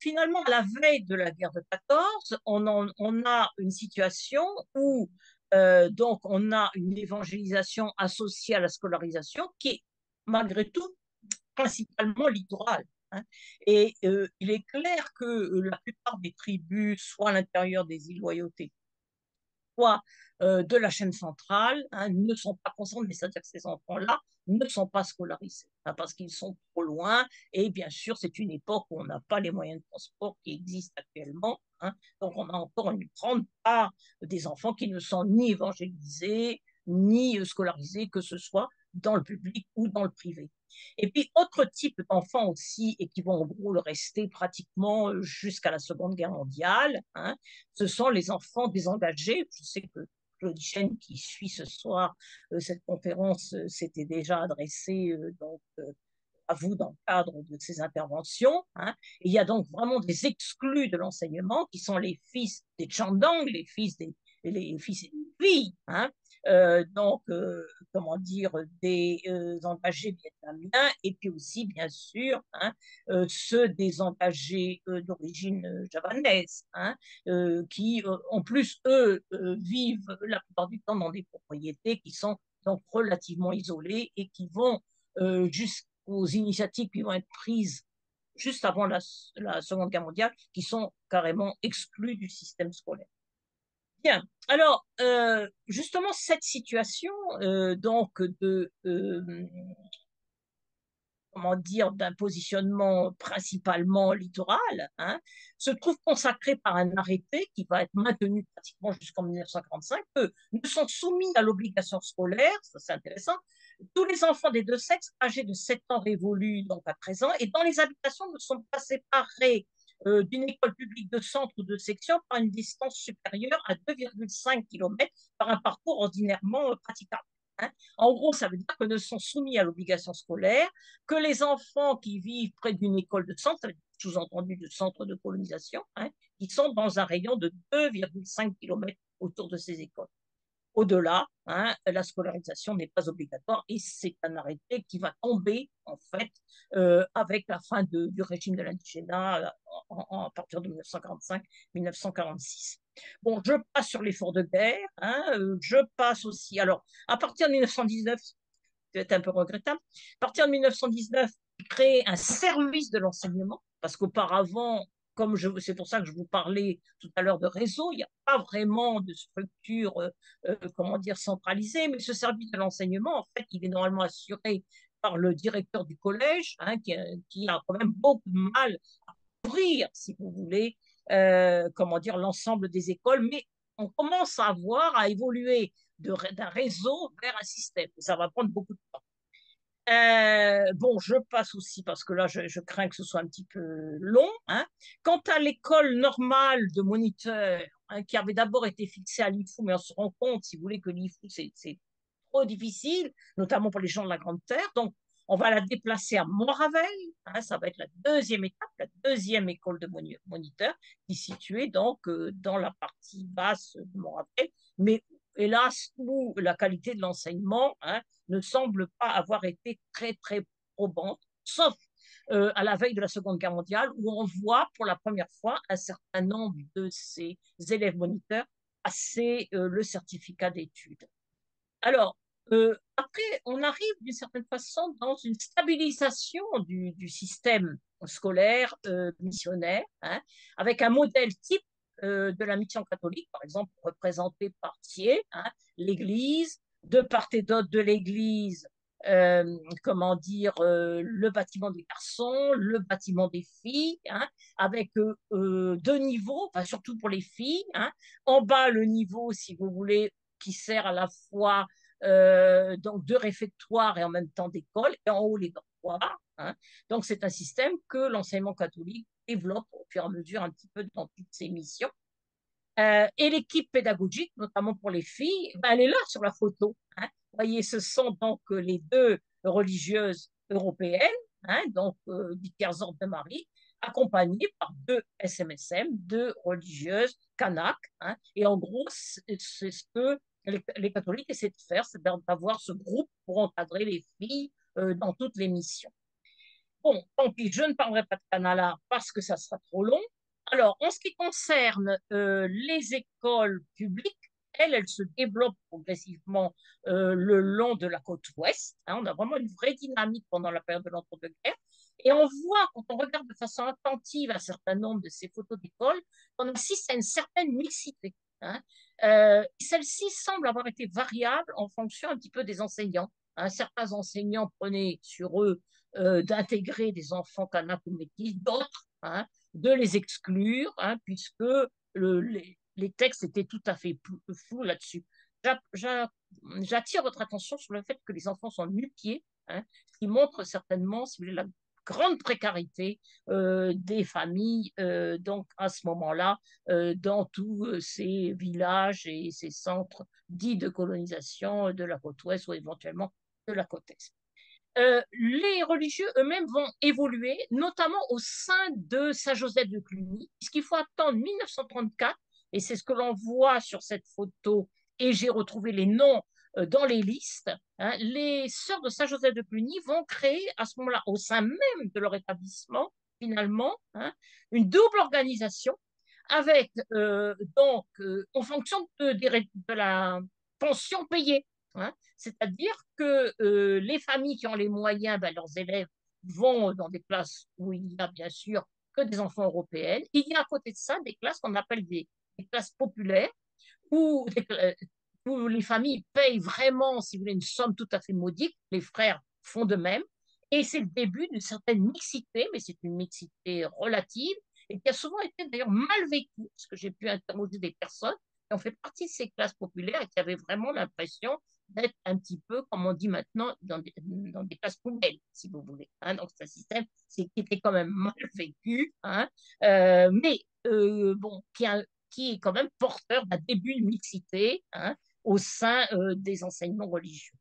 finalement, à la veille de la guerre de 14, on a une situation où donc on a une évangélisation associée à la scolarisation qui est malgré tout principalement littorale, hein. Et il est clair que la plupart des tribus, soit à l'intérieur des îles Loyauté, soit de la chaîne centrale, hein, ne sont pas concernés, c'est-à-dire que ces enfants-là ne sont pas scolarisés, hein, parce qu'ils sont trop loin, et bien sûr, c'est une époque où on n'a pas les moyens de transport qui existent actuellement, hein, donc on a encore une grande part des enfants qui ne sont ni évangélisés, ni scolarisés, que ce soit dans le public ou dans le privé. Et puis, autre type d'enfants aussi, et qui vont en gros le rester pratiquement jusqu'à la Seconde Guerre mondiale, hein, ce sont les enfants désengagés. Je sais que Claude Chen, qui suit ce soir cette conférence, s'était déjà adressé donc, à vous dans le cadre de ces interventions, hein. Et il y a donc vraiment des exclus de l'enseignement qui sont les fils des Chandang, les fils et les filles, hein, donc, comment dire, des engagés vietnamiens, et puis aussi, bien sûr, hein, ceux des engagés d'origine javanaise, hein, qui, en plus, eux, vivent la plupart du temps dans des propriétés qui sont donc relativement isolées et qui vont jusqu'aux initiatives qui vont être prises juste avant la Seconde Guerre mondiale, qui sont carrément exclues du système scolaire. Bien. Alors, justement, cette situation donc comment dire, d'un positionnement principalement littoral, hein, se trouve consacré par un arrêté qui va être maintenu pratiquement jusqu'en 1945, que ne sont soumis à l'obligation scolaire, ça c'est intéressant, tous les enfants des deux sexes âgés de 7 ans révolus donc à 13 ans, et dans les habitations ne sont pas séparés d'une école publique de centre ou de section par une distance supérieure à 2,5 km par un parcours ordinairement praticable, hein. En gros, ça veut dire que ne sont soumis à l'obligation scolaire que les enfants qui vivent près d'une école de centre, sous-entendu de centre de colonisation, hein, qui sont dans un rayon de 2,5 km autour de ces écoles. Au-delà, hein, la scolarisation n'est pas obligatoire, et c'est un arrêté qui va tomber en fait avec la fin du régime de l'indigénat à partir de 1945-1946. Bon, je passe sur l'effort de guerre, hein, je passe aussi. Alors, à partir de 1919, c'est un peu regrettable. À partir de 1919, il crée un service de l'enseignement, parce qu'auparavant, c'est pour ça que je vous parlais tout à l'heure de réseau, il n'y a pas vraiment de structure, comment dire, centralisée, mais ce service de l'enseignement, en fait, il est normalement assuré par le directeur du collège, hein, qui a quand même beaucoup de mal à ouvrir, si vous voulez, comment dire, l'ensemble des écoles, mais on commence à voir, à évoluer d'un réseau vers un système. Ça va prendre beaucoup de temps. Bon, je passe aussi parce que là, je crains que ce soit un petit peu long, hein. Quant à l'école normale de moniteurs, hein, qui avait d'abord été fixée à l'IFU, mais on se rend compte, si vous voulez, que l'IFU, c'est trop difficile, notamment pour les gens de la Grande Terre. Donc, on va la déplacer à Montraveil, hein, ça va être la deuxième étape, la deuxième école de moniteurs, qui est située donc dans la partie basse de Montraveil, mais hélas, où la qualité de l'enseignement, hein, ne semble pas avoir été très, très probante, sauf à la veille de la Seconde Guerre mondiale, où on voit pour la première fois un certain nombre de ces élèves moniteurs passer le certificat d'études. Alors, après, on arrive d'une certaine façon dans une stabilisation du système scolaire missionnaire, hein, avec un modèle type de la mission catholique, par exemple, représenté par Thiers, hein, l'Église, de part et d'autre de l'Église, comment dire, le bâtiment des garçons, le bâtiment des filles, hein, avec deux niveaux, enfin, surtout pour les filles, hein. En bas, le niveau, si vous voulez, qui sert à la fois donc de réfectoire et en même temps d'école, et en haut les dortoirs, hein. Donc c'est un système que l'enseignement catholique développe au fur et à mesure un petit peu dans toutes ses missions. Et l'équipe pédagogique, notamment pour les filles, ben, elle est là sur la photo, hein. Vous voyez, ce sont donc les deux religieuses européennes, hein, donc du tiers-ordre de Marie, accompagnées par deux SMSM, deux religieuses kanak, hein. Et en gros, c'est ce que les catholiques essaient de faire, c'est d'avoir ce groupe pour encadrer les filles dans toutes les missions. Bon, tant pis, je ne parlerai pas de Canala parce que ça sera trop long. Alors, en ce qui concerne les écoles publiques, elles se développent progressivement le long de la côte ouest, hein. On a vraiment une vraie dynamique pendant la période de l'entre-deux-guerres. Et on voit, quand on regarde de façon attentive un certain nombre de ces photos d'école, qu'on assiste à une certaine mixité, hein. Celle-ci semble avoir été variable en fonction un petit peu des enseignants, hein. Certains enseignants prenaient sur eux d'intégrer des enfants kanak ou métis, d'autres, hein, de les exclure, hein, puisque les textes étaient tout à fait flous là-dessus. J'attire votre attention sur le fait que les enfants sont nu-pieds, hein, ce qui montre certainement, si vous voulez, la grande précarité des familles donc à ce moment-là dans tous ces villages et ces centres dits de colonisation de la côte ouest ou éventuellement de la côte est. Les religieux eux-mêmes vont évoluer, notamment au sein de Saint-Joseph de Cluny, puisqu'il faut attendre 1934, et c'est ce que l'on voit sur cette photo, et j'ai retrouvé les noms dans les listes, hein. Les sœurs de Saint-Joseph de Cluny vont créer à ce moment-là, au sein même de leur établissement, finalement, hein, une double organisation avec, donc, en fonction de la pension payée, hein. C'est-à-dire que les familles qui ont les moyens, ben, leurs élèves vont dans des classes où il y a bien sûr que des enfants européens. Il y a à côté de ça des classes qu'on appelle des classes populaires où, où les familles payent vraiment, si vous voulez, une somme tout à fait modique. Les frères font de même. Et c'est le début d'une certaine mixité, mais c'est une mixité relative et qui a souvent été d'ailleurs mal vécue, parce que j'ai pu interroger des personnes qui ont fait partie de ces classes populaires et qui avaient vraiment l'impression d'être un petit peu, comme on dit maintenant, dans des classes poubelles, si vous voulez, hein. Donc, c'est un système qui était quand même mal vécu, hein, mais bon, qui est quand même porteur d'un début de mixité, hein, au sein des enseignements religieux.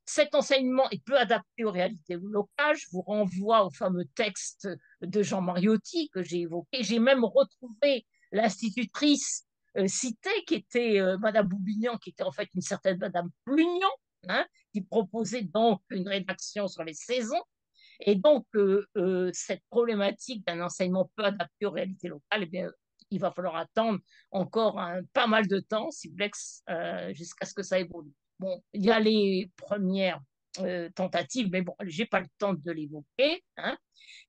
Cet enseignement est peu adapté aux réalités locales. Je vous renvoie au fameux texte de Jean Mariotti que j'ai évoqué. J'ai même retrouvé l'institutrice citée, qui était Madame Boubignan, qui était en fait une certaine Madame Plugnon, hein, qui proposait donc une rédaction sur les saisons. Et donc, cette problématique d'un enseignement peu adapté aux réalités locales, eh bien, il va falloir attendre encore pas mal de temps, si vous voulez, jusqu'à ce que ça évolue. Bon, il y a les premières tentatives, mais bon, j'ai pas le temps de l'évoquer, hein.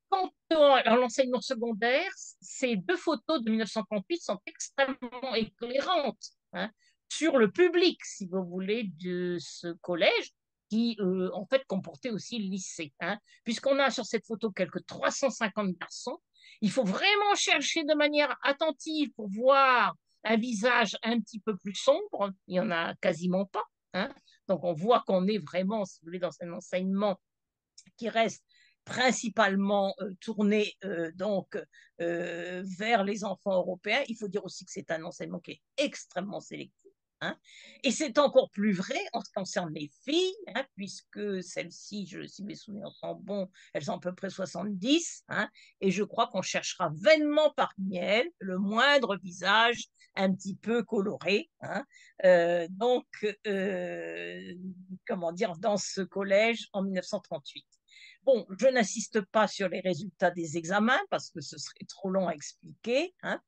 Quant à l'enseignement secondaire, ces deux photos de 1938 sont extrêmement éclairantes, hein, sur le public, si vous voulez, de ce collège qui, en fait, comportait aussi le lycée, hein. Puisqu'on a sur cette photo quelques 350 garçons, il faut vraiment chercher de manière attentive pour voir un visage un petit peu plus sombre. Il n'y en a quasiment pas, hein. Donc, on voit qu'on est vraiment, si vous voulez, dans un enseignement qui reste principalement tourné donc vers les enfants européens. Il faut dire aussi que c'est un enseignement qui est extrêmement sélectif. Hein. Et c'est encore plus vrai en ce qui concerne les filles, hein, puisque celles-ci, si mes souvenirs sont bons, elles ont à peu près 70, hein, et je crois qu'on cherchera vainement parmi elles le moindre visage un petit peu coloré. Hein. Donc, comment dire, dans ce collège en 1938. Bon, je n'insiste pas sur les résultats des examens parce que ce serait trop long à expliquer. Hein.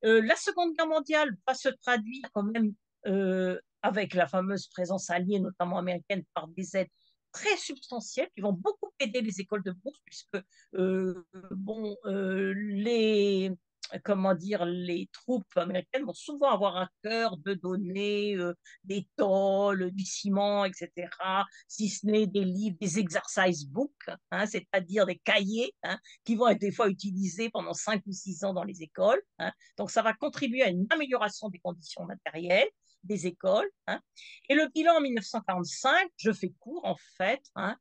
La Seconde Guerre mondiale va se traduire quand même avec la fameuse présence alliée, notamment américaine, par des aides très substantielles qui vont beaucoup aider les écoles de bourse puisque bon, comment dire, les troupes américaines vont souvent avoir à cœur de donner des tôles, du ciment, etc., si ce n'est des livres, des exercise books, hein, c'est-à-dire des cahiers hein, qui vont être des fois utilisés pendant 5 ou 6 ans dans les écoles. Hein. Donc, ça va contribuer à une amélioration des conditions matérielles des écoles. Hein. Et le bilan en 1945, je fais court en fait, hein,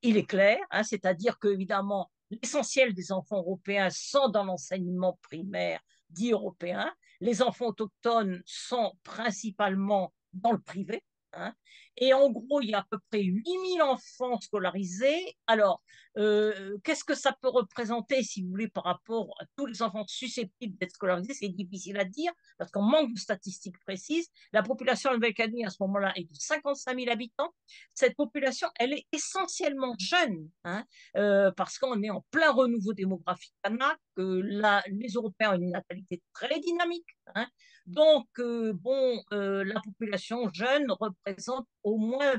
il est clair, hein, c'est-à-dire que évidemment l'essentiel des enfants européens sont dans l'enseignement primaire dit européen, les enfants autochtones sont principalement dans le privé. Hein, et en gros, il y a à peu près 8000 enfants scolarisés. Alors, qu'est-ce que ça peut représenter, si vous voulez, par rapport à tous les enfants susceptibles d'être scolarisés? C'est difficile à dire parce qu'on manque de statistiques précises. La population de Nouvelle-Calédonie à ce moment-là est de 55 000 habitants. Cette population, elle est essentiellement jeune, hein, parce qu'on est en plein renouveau démographique kanak. Les Européens ont une natalité très dynamique. Hein. Donc, bon, la population jeune représente au moins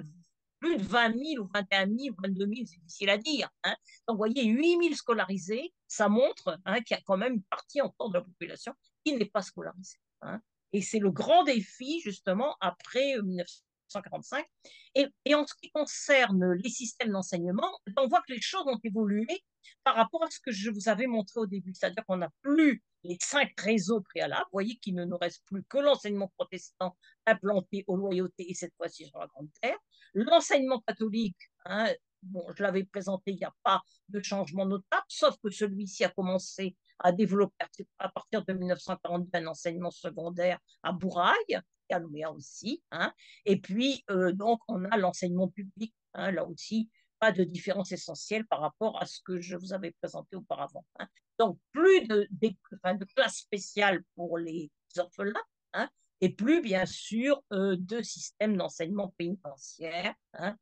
plus de 20 000 ou 21 000, 22 000, c'est difficile à dire. Hein. Donc, vous voyez, 8 000 scolarisés, ça montre hein, qu'il y a quand même une partie encore de la population qui n'est pas scolarisée. Hein. Et c'est le grand défi, justement, après 1945. Et en ce qui concerne les systèmes d'enseignement, on voit que les choses ont évolué par rapport à ce que je vous avais montré au début. C'est-à-dire qu'on n'a plus les 5 réseaux préalables. Vous voyez qu'il ne nous reste plus que l'enseignement protestant implanté aux loyautés et cette fois-ci sur la Grande Terre. L'enseignement catholique, hein, bon, je l'avais présenté, il n'y a pas de changement notable, sauf que celui-ci a commencé à développer à partir de 1942 un enseignement secondaire à Bourail, et à Nouméa aussi. Hein. Et puis, donc, on a l'enseignement public, hein, là aussi, pas de différence essentielle par rapport à ce que je vous avais présenté auparavant. Hein. Donc, plus de classes spéciales pour les orphelins, hein, et plus, bien sûr, de systèmes d'enseignement pénitentiaire. Hein.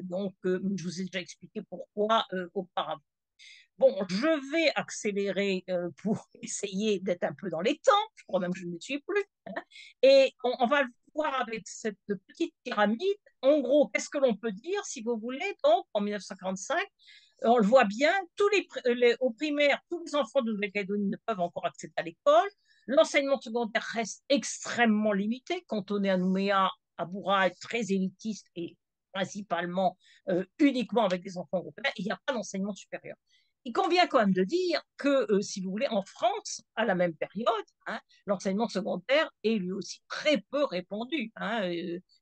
Donc, je vous ai déjà expliqué pourquoi auparavant. Bon, je vais accélérer pour essayer d'être un peu dans les temps. Je crois même que je ne suis plus. Hein. Et on va le voir avec cette petite pyramide. En gros, qu'est-ce que l'on peut dire, si vous voulez, donc, en 1945, on le voit bien, au primaire, tous les enfants de Nouvelle-Calédonie ne peuvent encore accéder à l'école. L'enseignement secondaire reste extrêmement limité, cantonné à Nouméa, à Bourail, très élitiste et principalement uniquement avec des enfants européens. Il n'y a pas d'enseignement supérieur. Il convient quand même de dire que, si vous voulez, en France, à la même période, hein, l'enseignement secondaire est lui aussi très peu répandu. Hein,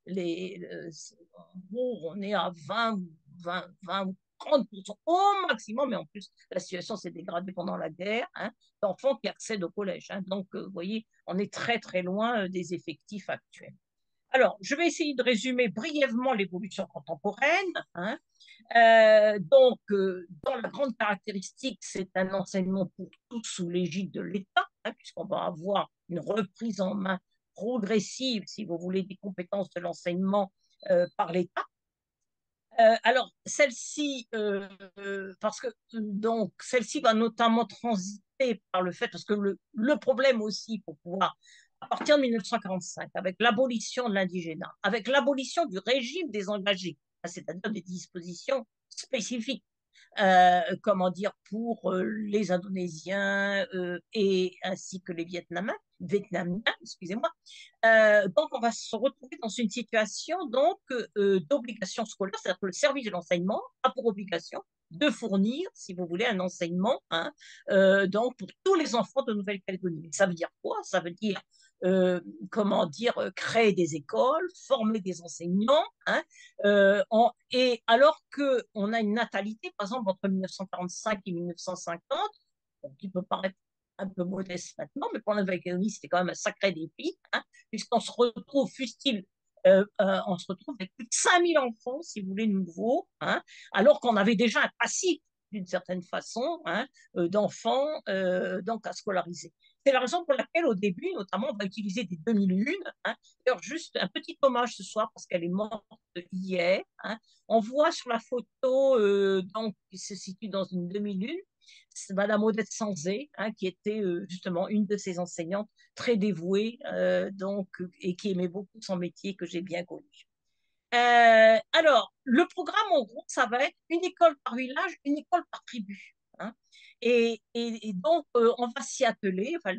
en gros, on est à 20 ou 30% au maximum, mais en plus, la situation s'est dégradée pendant la guerre, hein, d'enfants qui accèdent au collège. Hein, donc, vous voyez, on est très, très loin des effectifs actuels. Alors, je vais essayer de résumer brièvement l'évolution contemporaine. Hein. Donc, dans la grande caractéristique, c'est un enseignement pour tous sous l'égide de l'État, hein, puisqu'on va avoir une reprise en main progressive, si vous voulez, des compétences de l'enseignement par l'État. Alors, celle-ci, parce que donc celle-ci va notamment transiter par le fait, parce que le problème aussi pour pouvoir, à partir de 1945, avec l'abolition de l'indigénat, avec l'abolition du régime des engagés, hein, c'est-à-dire des dispositions spécifiques, comment dire, pour les Indonésiens et ainsi que les Vietnamiens, excusez-moi. Donc, on va se retrouver dans une situation donc d'obligation scolaire, c'est-à-dire que le service de l'enseignement a pour obligation de fournir, si vous voulez, un enseignement hein, donc pour tous les enfants de Nouvelle-Calédonie. Ça veut dire quoi? Ça veut dire euh, comment dire, créer des écoles, former des enseignants, hein, et alors qu'on a une natalité, par exemple, entre 1945 et 1950, qui peut paraître un peu modeste maintenant, mais pour la Nouvelle-Calédonie, c'était quand même un sacré défi, hein, puisqu'on se retrouve, fût-il, on se retrouve avec plus de 5000 enfants, si vous voulez, nouveaux, hein, alors qu'on avait déjà un passif, d'une certaine façon, hein, d'enfants donc à scolariser. C'est la raison pour laquelle, au début, notamment, on va utiliser des 2001. Hein. D'ailleurs, juste un petit hommage ce soir, parce qu'elle est morte hier. Hein. On voit sur la photo, donc, qui se situe dans une 2001, c'est Madame Odette Sanzé, hein, qui était justement une de ses enseignantes très dévouée, donc, et qui aimait beaucoup son métier, que j'ai bien connu. Alors, le programme, en gros, ça va être une école par village, une école par tribu. Hein. Et donc, on va s'y atteler, enfin,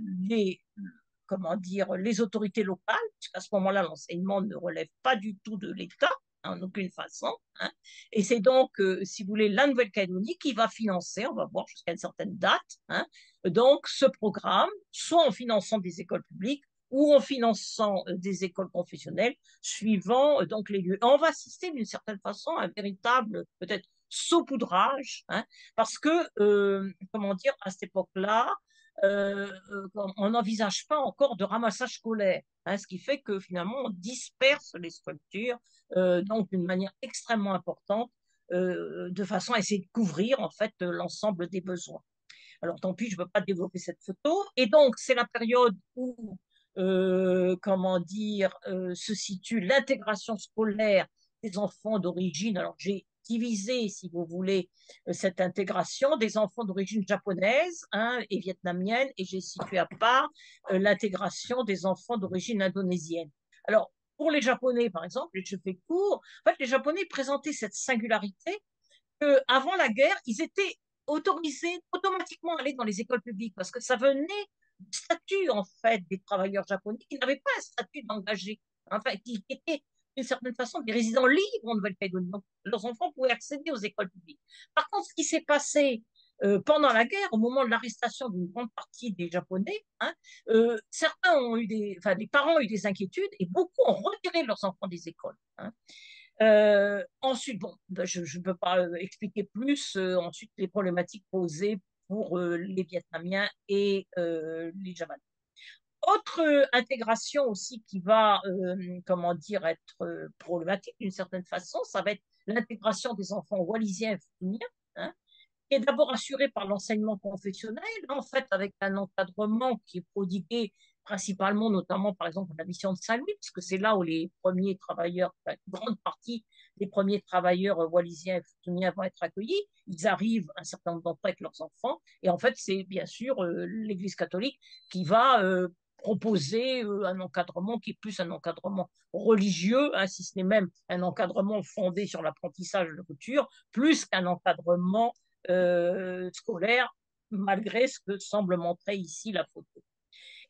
comment dire, les autorités locales, puisqu'à ce moment-là, l'enseignement ne relève pas du tout de l'État, hein, en aucune façon. Hein. Et c'est donc, si vous voulez, la Nouvelle-Calédonie qui va financer, on va voir jusqu'à une certaine date, hein, donc ce programme, soit en finançant des écoles publiques, ou en finançant des écoles confessionnelles, suivant donc les lieux. Et on va assister d'une certaine façon à un véritable, peut-être, saupoudrage, hein, parce que, comment dire, à cette époque-là, on n'envisage pas encore de ramassage scolaire, hein, ce qui fait que finalement on disperse les structures donc d'une manière extrêmement importante, de façon à essayer de couvrir en fait l'ensemble des besoins. Alors tant pis, je ne veux pas développer cette photo. Et donc c'est la période où, comment dire, se situe l'intégration scolaire des enfants d'origine. Alors j'ai divisé, si vous voulez, cette intégration des enfants d'origine japonaise, hein, et vietnamienne, et j'ai situé à part l'intégration des enfants d'origine indonésienne. Alors, pour les Japonais, par exemple, et je fais court, en fait, les Japonais présentaient cette singularité qu'avant la guerre, ils étaient autorisés automatiquement à aller dans les écoles publiques parce que ça venait du statut, en fait, des travailleurs japonais qui n'avaient pas un statut d'engagé, enfin, qui étaient d'une certaine façon des résidents libres en Nouvelle-Calédonie. Donc, leurs enfants pouvaient accéder aux écoles publiques. Par contre, ce qui s'est passé pendant la guerre, au moment de l'arrestation d'une grande partie des Japonais, hein, certains ont eu enfin, les parents ont eu des inquiétudes et beaucoup ont retiré leurs enfants des écoles. Hein. Ensuite, bon, ben, je ne peux pas expliquer plus. Ensuite, les problématiques posées pour les Vietnamiens et les Javanais. Autre intégration aussi qui va, comment dire, être problématique d'une certaine façon, ça va être l'intégration des enfants wallisiens et futuniens, hein, qui est d'abord assurée par l'enseignement confessionnel, en fait, avec un encadrement qui est prodigué principalement, notamment, par exemple, la mission de Saint-Louis, puisque c'est là où les premiers travailleurs, enfin, une grande partie des premiers travailleurs wallisiens et futuniens vont être accueillis. Ils arrivent, un certain nombre d'entre eux, avec leurs enfants. Et en fait, c'est bien sûr l'Église catholique qui va proposer un encadrement qui est plus un encadrement religieux, hein, si ce n'est même un encadrement fondé sur l'apprentissage de la culture, plus qu'un encadrement scolaire, malgré ce que semble montrer ici la photo.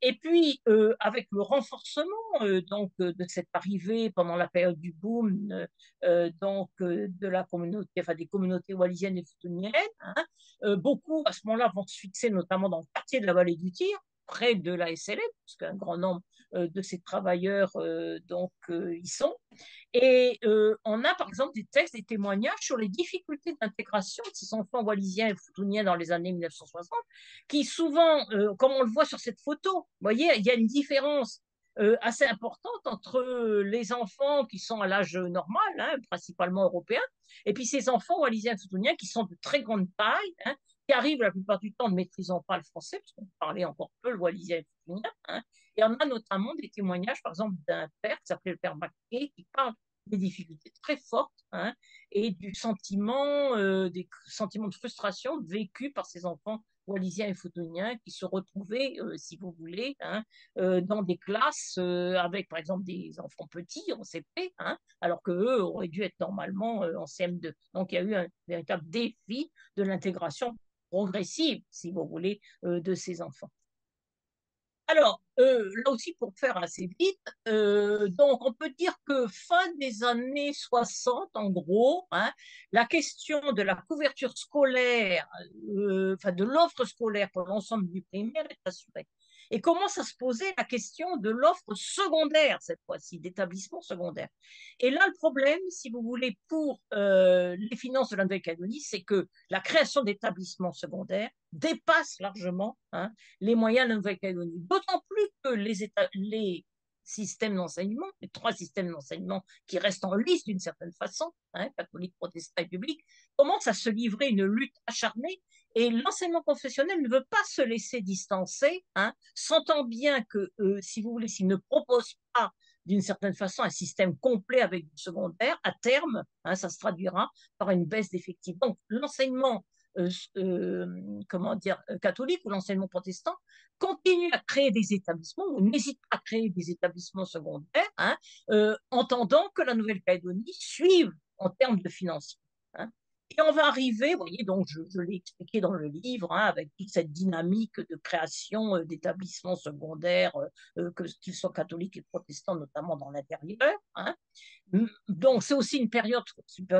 Et puis, avec le renforcement donc de cette arrivée pendant la période du boom de la communauté, enfin des communautés wallisiennes et futuniennes, hein, beaucoup à ce moment-là vont se fixer notamment dans le quartier de la vallée du Tyr, près de la SLM, parce qu'un grand nombre de ces travailleurs y sont. Et on a par exemple des textes, des témoignages sur les difficultés d'intégration de ces enfants wallisiens et futuniens dans les années 1960, qui souvent, comme on le voit sur cette photo, vous voyez, il y a une différence assez importante entre les enfants qui sont à l'âge normal, hein, principalement européens, et puis ces enfants wallisiens et futuniens qui sont de très grande taille, hein, qui arrivent la plupart du temps ne maîtrisant pas le français, parce qu'on parlait encore peu le wallisien et le futunien, hein, et on a notamment des témoignages, par exemple, d'un père qui s'appelait le père Maquet, qui parle des difficultés très fortes, hein, et des sentiments de frustration vécus par ces enfants wallisiens et futuniens qui se retrouvaient, si vous voulez, hein, dans des classes avec, par exemple, des enfants petits en CP, hein, alors qu'eux auraient dû être normalement en CM2. Donc, il y a eu un véritable défi de l'intégration progressive, si vous voulez, de ces enfants. Alors, là aussi, pour faire assez vite, donc on peut dire que fin des années 60, en gros, hein, la question de la couverture scolaire, enfin de l'offre scolaire pour l'ensemble du primaire est assurée. et commence à se poser la question de l'offre secondaire, cette fois-ci, d'établissements secondaires. Et là, le problème, si vous voulez, pour les finances de la Nouvelle-Calédonie, c'est que la création d'établissements secondaires dépasse largement, hein, les moyens de la Nouvelle-Calédonie. D'autant plus que les systèmes d'enseignement, les trois systèmes d'enseignement qui restent en lice d'une certaine façon, hein, catholique, protestant et public, commencent à se livrer une lutte acharnée, et l'enseignement confessionnel ne veut pas se laisser distancer, hein, sentant bien que, si vous voulez, s'il ne propose pas d'une certaine façon un système complet avec du secondaire, à terme, hein, ça se traduira par une baisse d'effectifs. Donc l'enseignement euh, euh, comment dire, catholique ou l'enseignement protestant continue à créer des établissements ou n'hésite pas à créer des établissements secondaires, hein, entendant que la Nouvelle-Calédonie suive en termes de financement. Hein. Et on va arriver, vous voyez, donc je l'ai expliqué dans le livre, hein, avec toute cette dynamique de création d'établissements secondaires, qu'ils soient catholiques et protestants, notamment dans l'intérieur. Hein. Donc, c'est aussi une période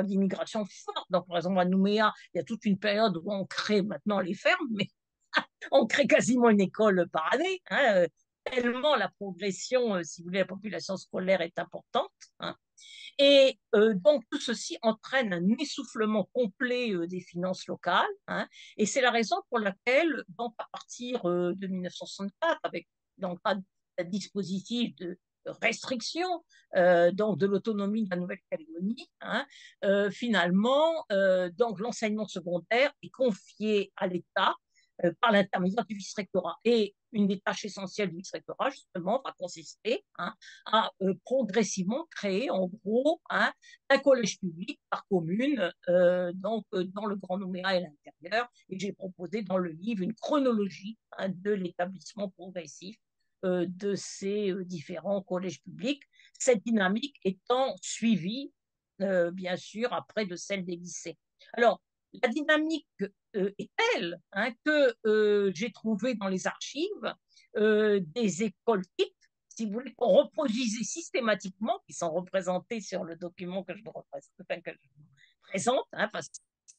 d'immigration forte. Donc, par exemple, à Nouméa, il y a toute une période où on crée maintenant les fermes, mais on crée quasiment une école par année, hein, tellement la progression, si vous voulez, la population scolaire est importante. Hein. Et donc, tout ceci entraîne un essoufflement complet des finances locales. Hein, et c'est la raison pour laquelle, donc, à partir de 1964, avec donc, un dispositif de restriction donc de l'autonomie de la Nouvelle-Calédonie, hein, finalement, donc l'enseignement secondaire est confié à l'État par l'intermédiaire du vice-rectorat. Et une des tâches essentielles du vice-rectorat, justement, va consister, hein, à progressivement créer, en gros, hein, un collège public par commune, donc dans le Grand Nouméa et l'intérieur. Et j'ai proposé dans le livre une chronologie, hein, de l'établissement progressif de ces différents collèges publics, cette dynamique étant suivie, bien sûr, après de celle des lycées. Alors, la dynamique est telle, hein, que j'ai trouvé dans les archives des écoles types, si vous voulez, qu'on reproduisait systématiquement, qui sont représentées sur le document que je vous présente, hein, parce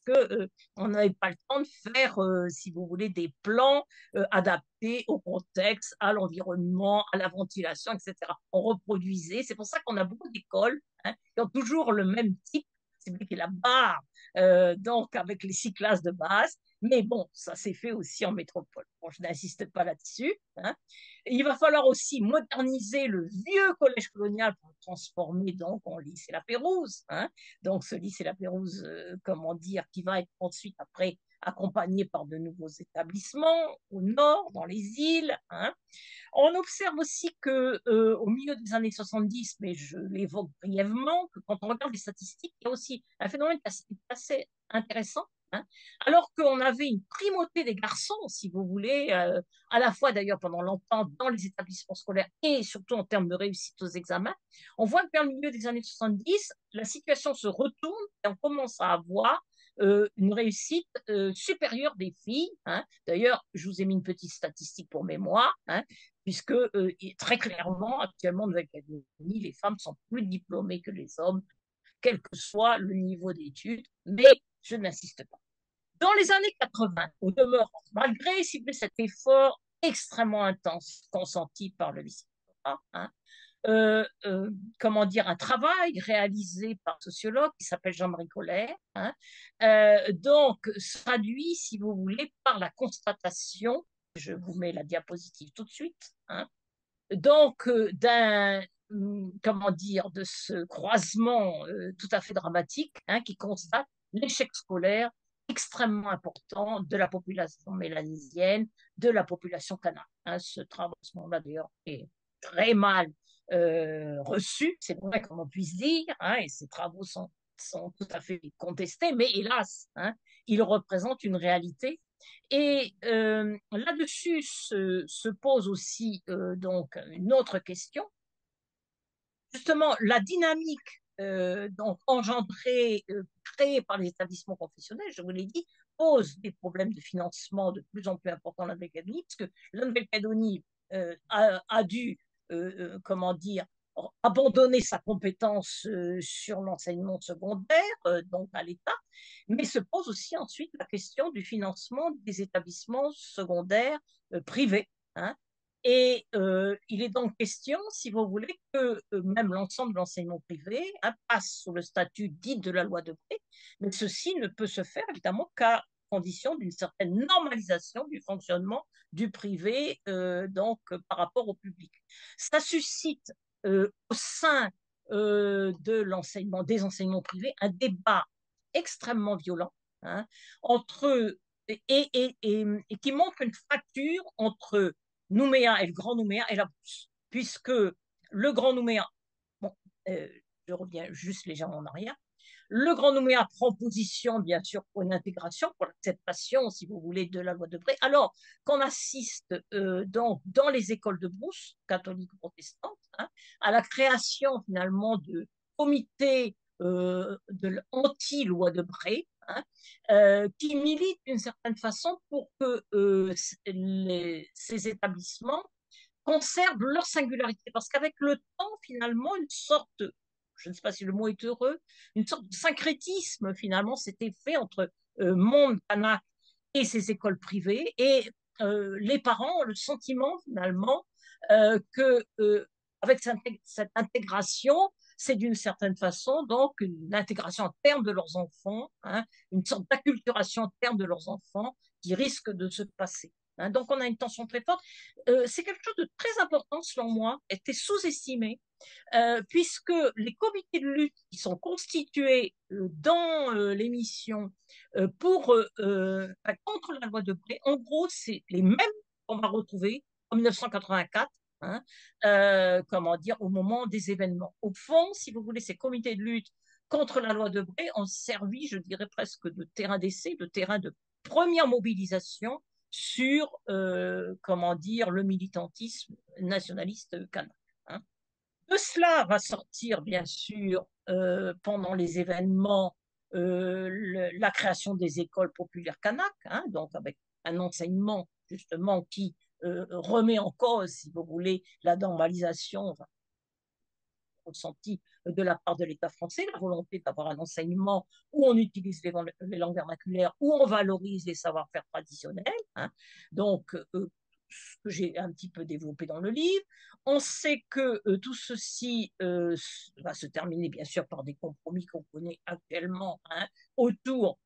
que on n'avait pas le temps de faire, si vous voulez, des plans adaptés au contexte, à l'environnement, à la ventilation, etc. On reproduisait. C'est pour ça qu'on a beaucoup d'écoles, hein, qui ont toujours le même type, c'est vrai que la barre, donc avec les 6 classes de base. Mais bon, ça s'est fait aussi en métropole. Bon, je n'insiste pas là-dessus. Hein. Il va falloir aussi moderniser le vieux collège colonial pour le transformer donc en lycée La Pérouse. Hein. Donc ce lycée La Pérouse, comment dire, qui va être ensuite après accompagné par de nouveaux établissements au nord, dans les îles. Hein. On observe aussi que au milieu des années 70, mais je l'évoque brièvement, que quand on regarde les statistiques, il y a aussi un phénomène assez intéressant. Hein. Alors qu'on avait une primauté des garçons, si vous voulez, à la fois d'ailleurs pendant longtemps dans les établissements scolaires et surtout en termes de réussite aux examens, on voit que vers le milieu des années 70, la situation se retourne et on commence à avoir une réussite supérieure des filles. Hein. D'ailleurs, je vous ai mis une petite statistique pour mémoire. Hein, puisque très clairement, actuellement, dans l'Académie, les femmes sont plus diplômées que les hommes, quel que soit le niveau d'études, mais je n'insiste pas. Dans les années 80, au demeurant, malgré si vous voulez, cet effort extrêmement intense consenti par le lycée, hein, comment dire, un travail réalisé par un sociologue qui s'appelle Jean-Marie Collet, hein, donc se traduit, si vous voulez, par la constatation, je vous mets la diapositive tout de suite, hein, donc comment dire, de ce croisement tout à fait dramatique, hein, qui constate l'échec scolaire extrêmement important de la population mélanésienne, de la population kanak. Hein, ce travail, à ce moment-là, d'ailleurs, est très mal reçu, c'est vrai qu'on en puisse dire, hein, et ces travaux sont tout à fait contestés, mais hélas, hein, ils représentent une réalité. Et là-dessus se pose aussi donc une autre question, justement la dynamique donc engendrée, créée par les établissements confessionnels, je vous l'ai dit, pose des problèmes de financement de plus en plus importants à la Nouvelle-Calédonie, parce que la Nouvelle-Calédonie a dû, comment dire, abandonner sa compétence sur l'enseignement secondaire, donc à l'État, mais se pose aussi ensuite la question du financement des établissements secondaires privés. Hein. Et il est donc question, si vous voulez, que même l'ensemble de l'enseignement privé passe sous le statut dit de la loi Debré, mais ceci ne peut se faire évidemment qu'à condition d'une certaine normalisation du fonctionnement du privé par rapport au public. Ça suscite au sein de l'enseignement, des enseignements privés, un débat extrêmement violent, hein, entre et qui montre une fracture entre Nouméa et le Grand Nouméa et la Brousse, puisque le Grand Nouméa, bon, euh, je reviens juste légèrement en arrière, le Grand Nouméa prend position, bien sûr, pour une intégration, pour l'acceptation, si vous voulez, de la loi de Bré, alors qu'on assiste dans les écoles de Brousse, catholiques ou protestantes, hein, à la création finalement de comités anti-loi de Bré, hein, qui militent d'une certaine façon pour que ces établissements conservent leur singularité. Parce qu'avec le temps, finalement, une sorte, je ne sais pas si le mot est heureux, une sorte de syncrétisme, finalement, s'était fait entre monde kanak et ces écoles privées. Et les parents ont le sentiment, finalement, que avec cette intégration, c'est d'une certaine façon donc une intégration en termes de leurs enfants, hein, une sorte d'acculturation en termes de leurs enfants qui risque de se passer. Hein. Donc on a une tension très forte. C'est quelque chose de très important selon moi, était sous-estimé, puisque les comités de lutte qui sont constitués dans l'émission contre la loi de Bré, en gros, c'est les mêmes qu'on va retrouver en 1984, hein, comment dire, au moment des événements. Au fond, si vous voulez, ces comités de lutte contre la loi de Bré ont servi, je dirais presque de terrain d'essai, de terrain de première mobilisation sur, comment dire, le militantisme nationaliste kanak. Hein. De cela va sortir, bien sûr, pendant les événements, la création des écoles populaires kanak, hein, donc avec un enseignement justement qui remet en cause, si vous voulez, la normalisation, enfin, ressentie de la part de l'État français, la volonté d'avoir un enseignement où on utilise les langues vernaculaires, où on valorise les savoir-faire traditionnels. Hein. Donc, ce que j'ai un petit peu développé dans le livre. On sait que tout ceci va se terminer, bien sûr, par des compromis qu'on connaît actuellement, hein, autour,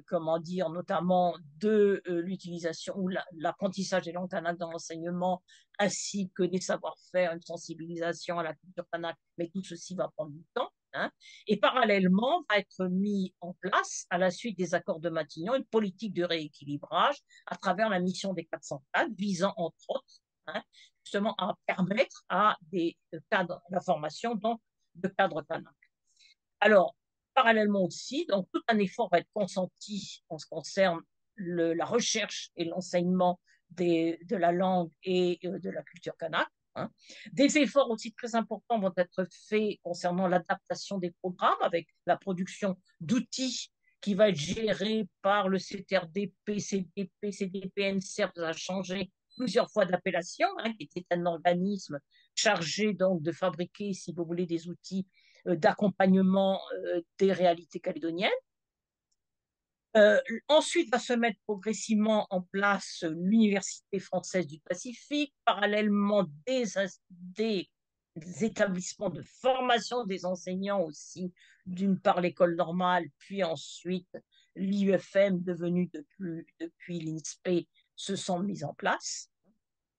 comment dire, notamment de l'utilisation ou l'apprentissage des langues kanak dans l'enseignement, ainsi que des savoir-faire, une sensibilisation à la culture kanak, mais tout ceci va prendre du temps. Hein, et parallèlement, va être mis en place, à la suite des accords de Matignon, une politique de rééquilibrage à travers la mission des 404, visant entre autres, hein, justement à permettre à des cadres, la formation donc, de cadres kanak. Alors, parallèlement aussi, donc tout un effort va être consenti en ce qui concerne la recherche et l'enseignement de la langue et de la culture kanak. Hein. Des efforts aussi très importants vont être faits concernant l'adaptation des programmes avec la production d'outils qui va être géré par le CTRDP, CDP, CDPNCERF, ça a changé plusieurs fois d'appellation, hein, qui était un organisme chargé donc de fabriquer, si vous voulez, des outils d'accompagnement des réalités calédoniennes. Ensuite va se mettre progressivement en place l'Université française du Pacifique, parallèlement des établissements de formation des enseignants aussi, d'une part l'école normale, puis ensuite l'IUFM devenu depuis l'INSPE se sont mis en place.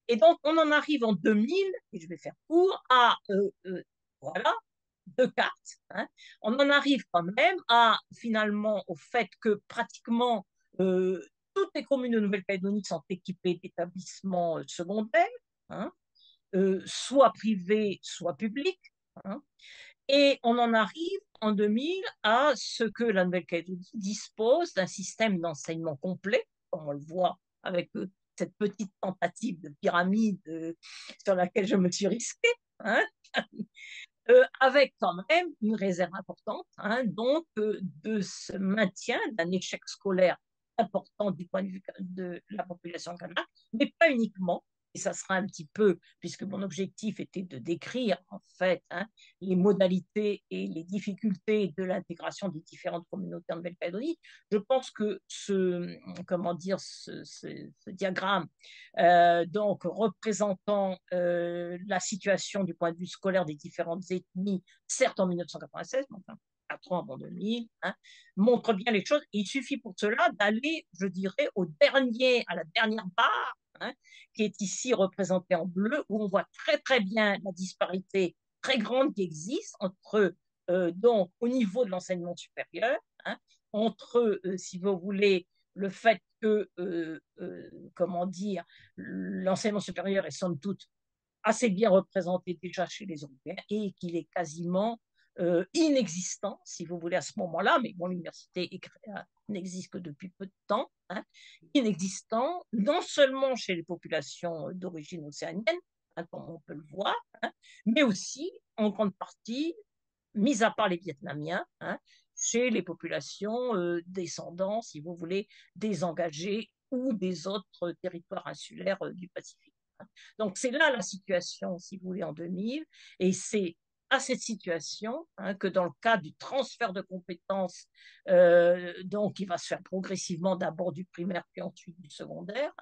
Et donc on en arrive en 2000, et je vais faire court, à voilà, deux cartes. Hein. On en arrive quand même finalement au fait que pratiquement toutes les communes de Nouvelle-Calédonie sont équipées d'établissements secondaires, hein, soit privés, soit publics. Hein. Et on en arrive en 2000 à ce que la Nouvelle-Calédonie dispose d'un système d'enseignement complet, comme on le voit avec cette petite tentative de pyramide sur laquelle je me suis risquée. Hein. Avec quand même une réserve importante, hein, donc de ce maintien d'un échec scolaire important du point de vue de la population kanak, mais pas uniquement. et ça sera un petit peu, puisque mon objectif était de décrire en fait les modalités et les difficultés de l'intégration des différentes communautés en Nouvelle-Calédonie. Je pense que comment dire, ce diagramme, donc représentant la situation du point de vue scolaire des différentes ethnies, certes en 1996, mais enfin 4 ans avant 2000, montre bien les choses. Il suffit pour cela d'aller, je dirais, à la dernière barre, qui est ici représentée en bleu, où on voit très très bien la disparité très grande qui existe entre, donc, au niveau de l'enseignement supérieur, entre, si vous voulez, le fait que, comment dire, l'enseignement supérieur est somme toute assez bien représenté déjà chez les Européens et qu'il est quasiment inexistant, si vous voulez, à ce moment-là, mais bon, l'université n'existe que depuis peu de temps, inexistant, non seulement chez les populations d'origine océanienne, comme on peut le voir, mais aussi en grande partie, mis à part les Vietnamiens, chez les populations descendants, si vous voulez, des engagés ou des autres territoires insulaires du Pacifique. Donc c'est là la situation, si vous voulez, en 2000, et c'est à cette situation que dans le cadre du transfert de compétences, donc qui va se faire progressivement d'abord du primaire puis ensuite du secondaire,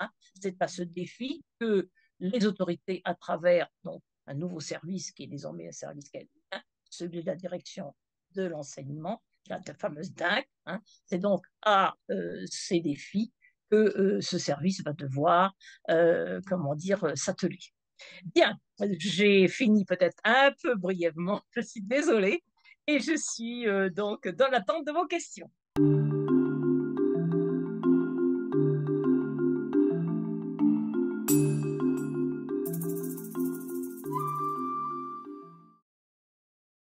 c'est à ce défi que les autorités, à travers donc, un nouveau service qui est désormais un service canadien, celui de la direction de l'enseignement, la fameuse DINC, c'est donc à ces défis que ce service va devoir, comment dire, s'atteler. Bien, j'ai fini peut-être un peu brièvement, je suis désolée, et je suis donc dans l'attente de vos questions.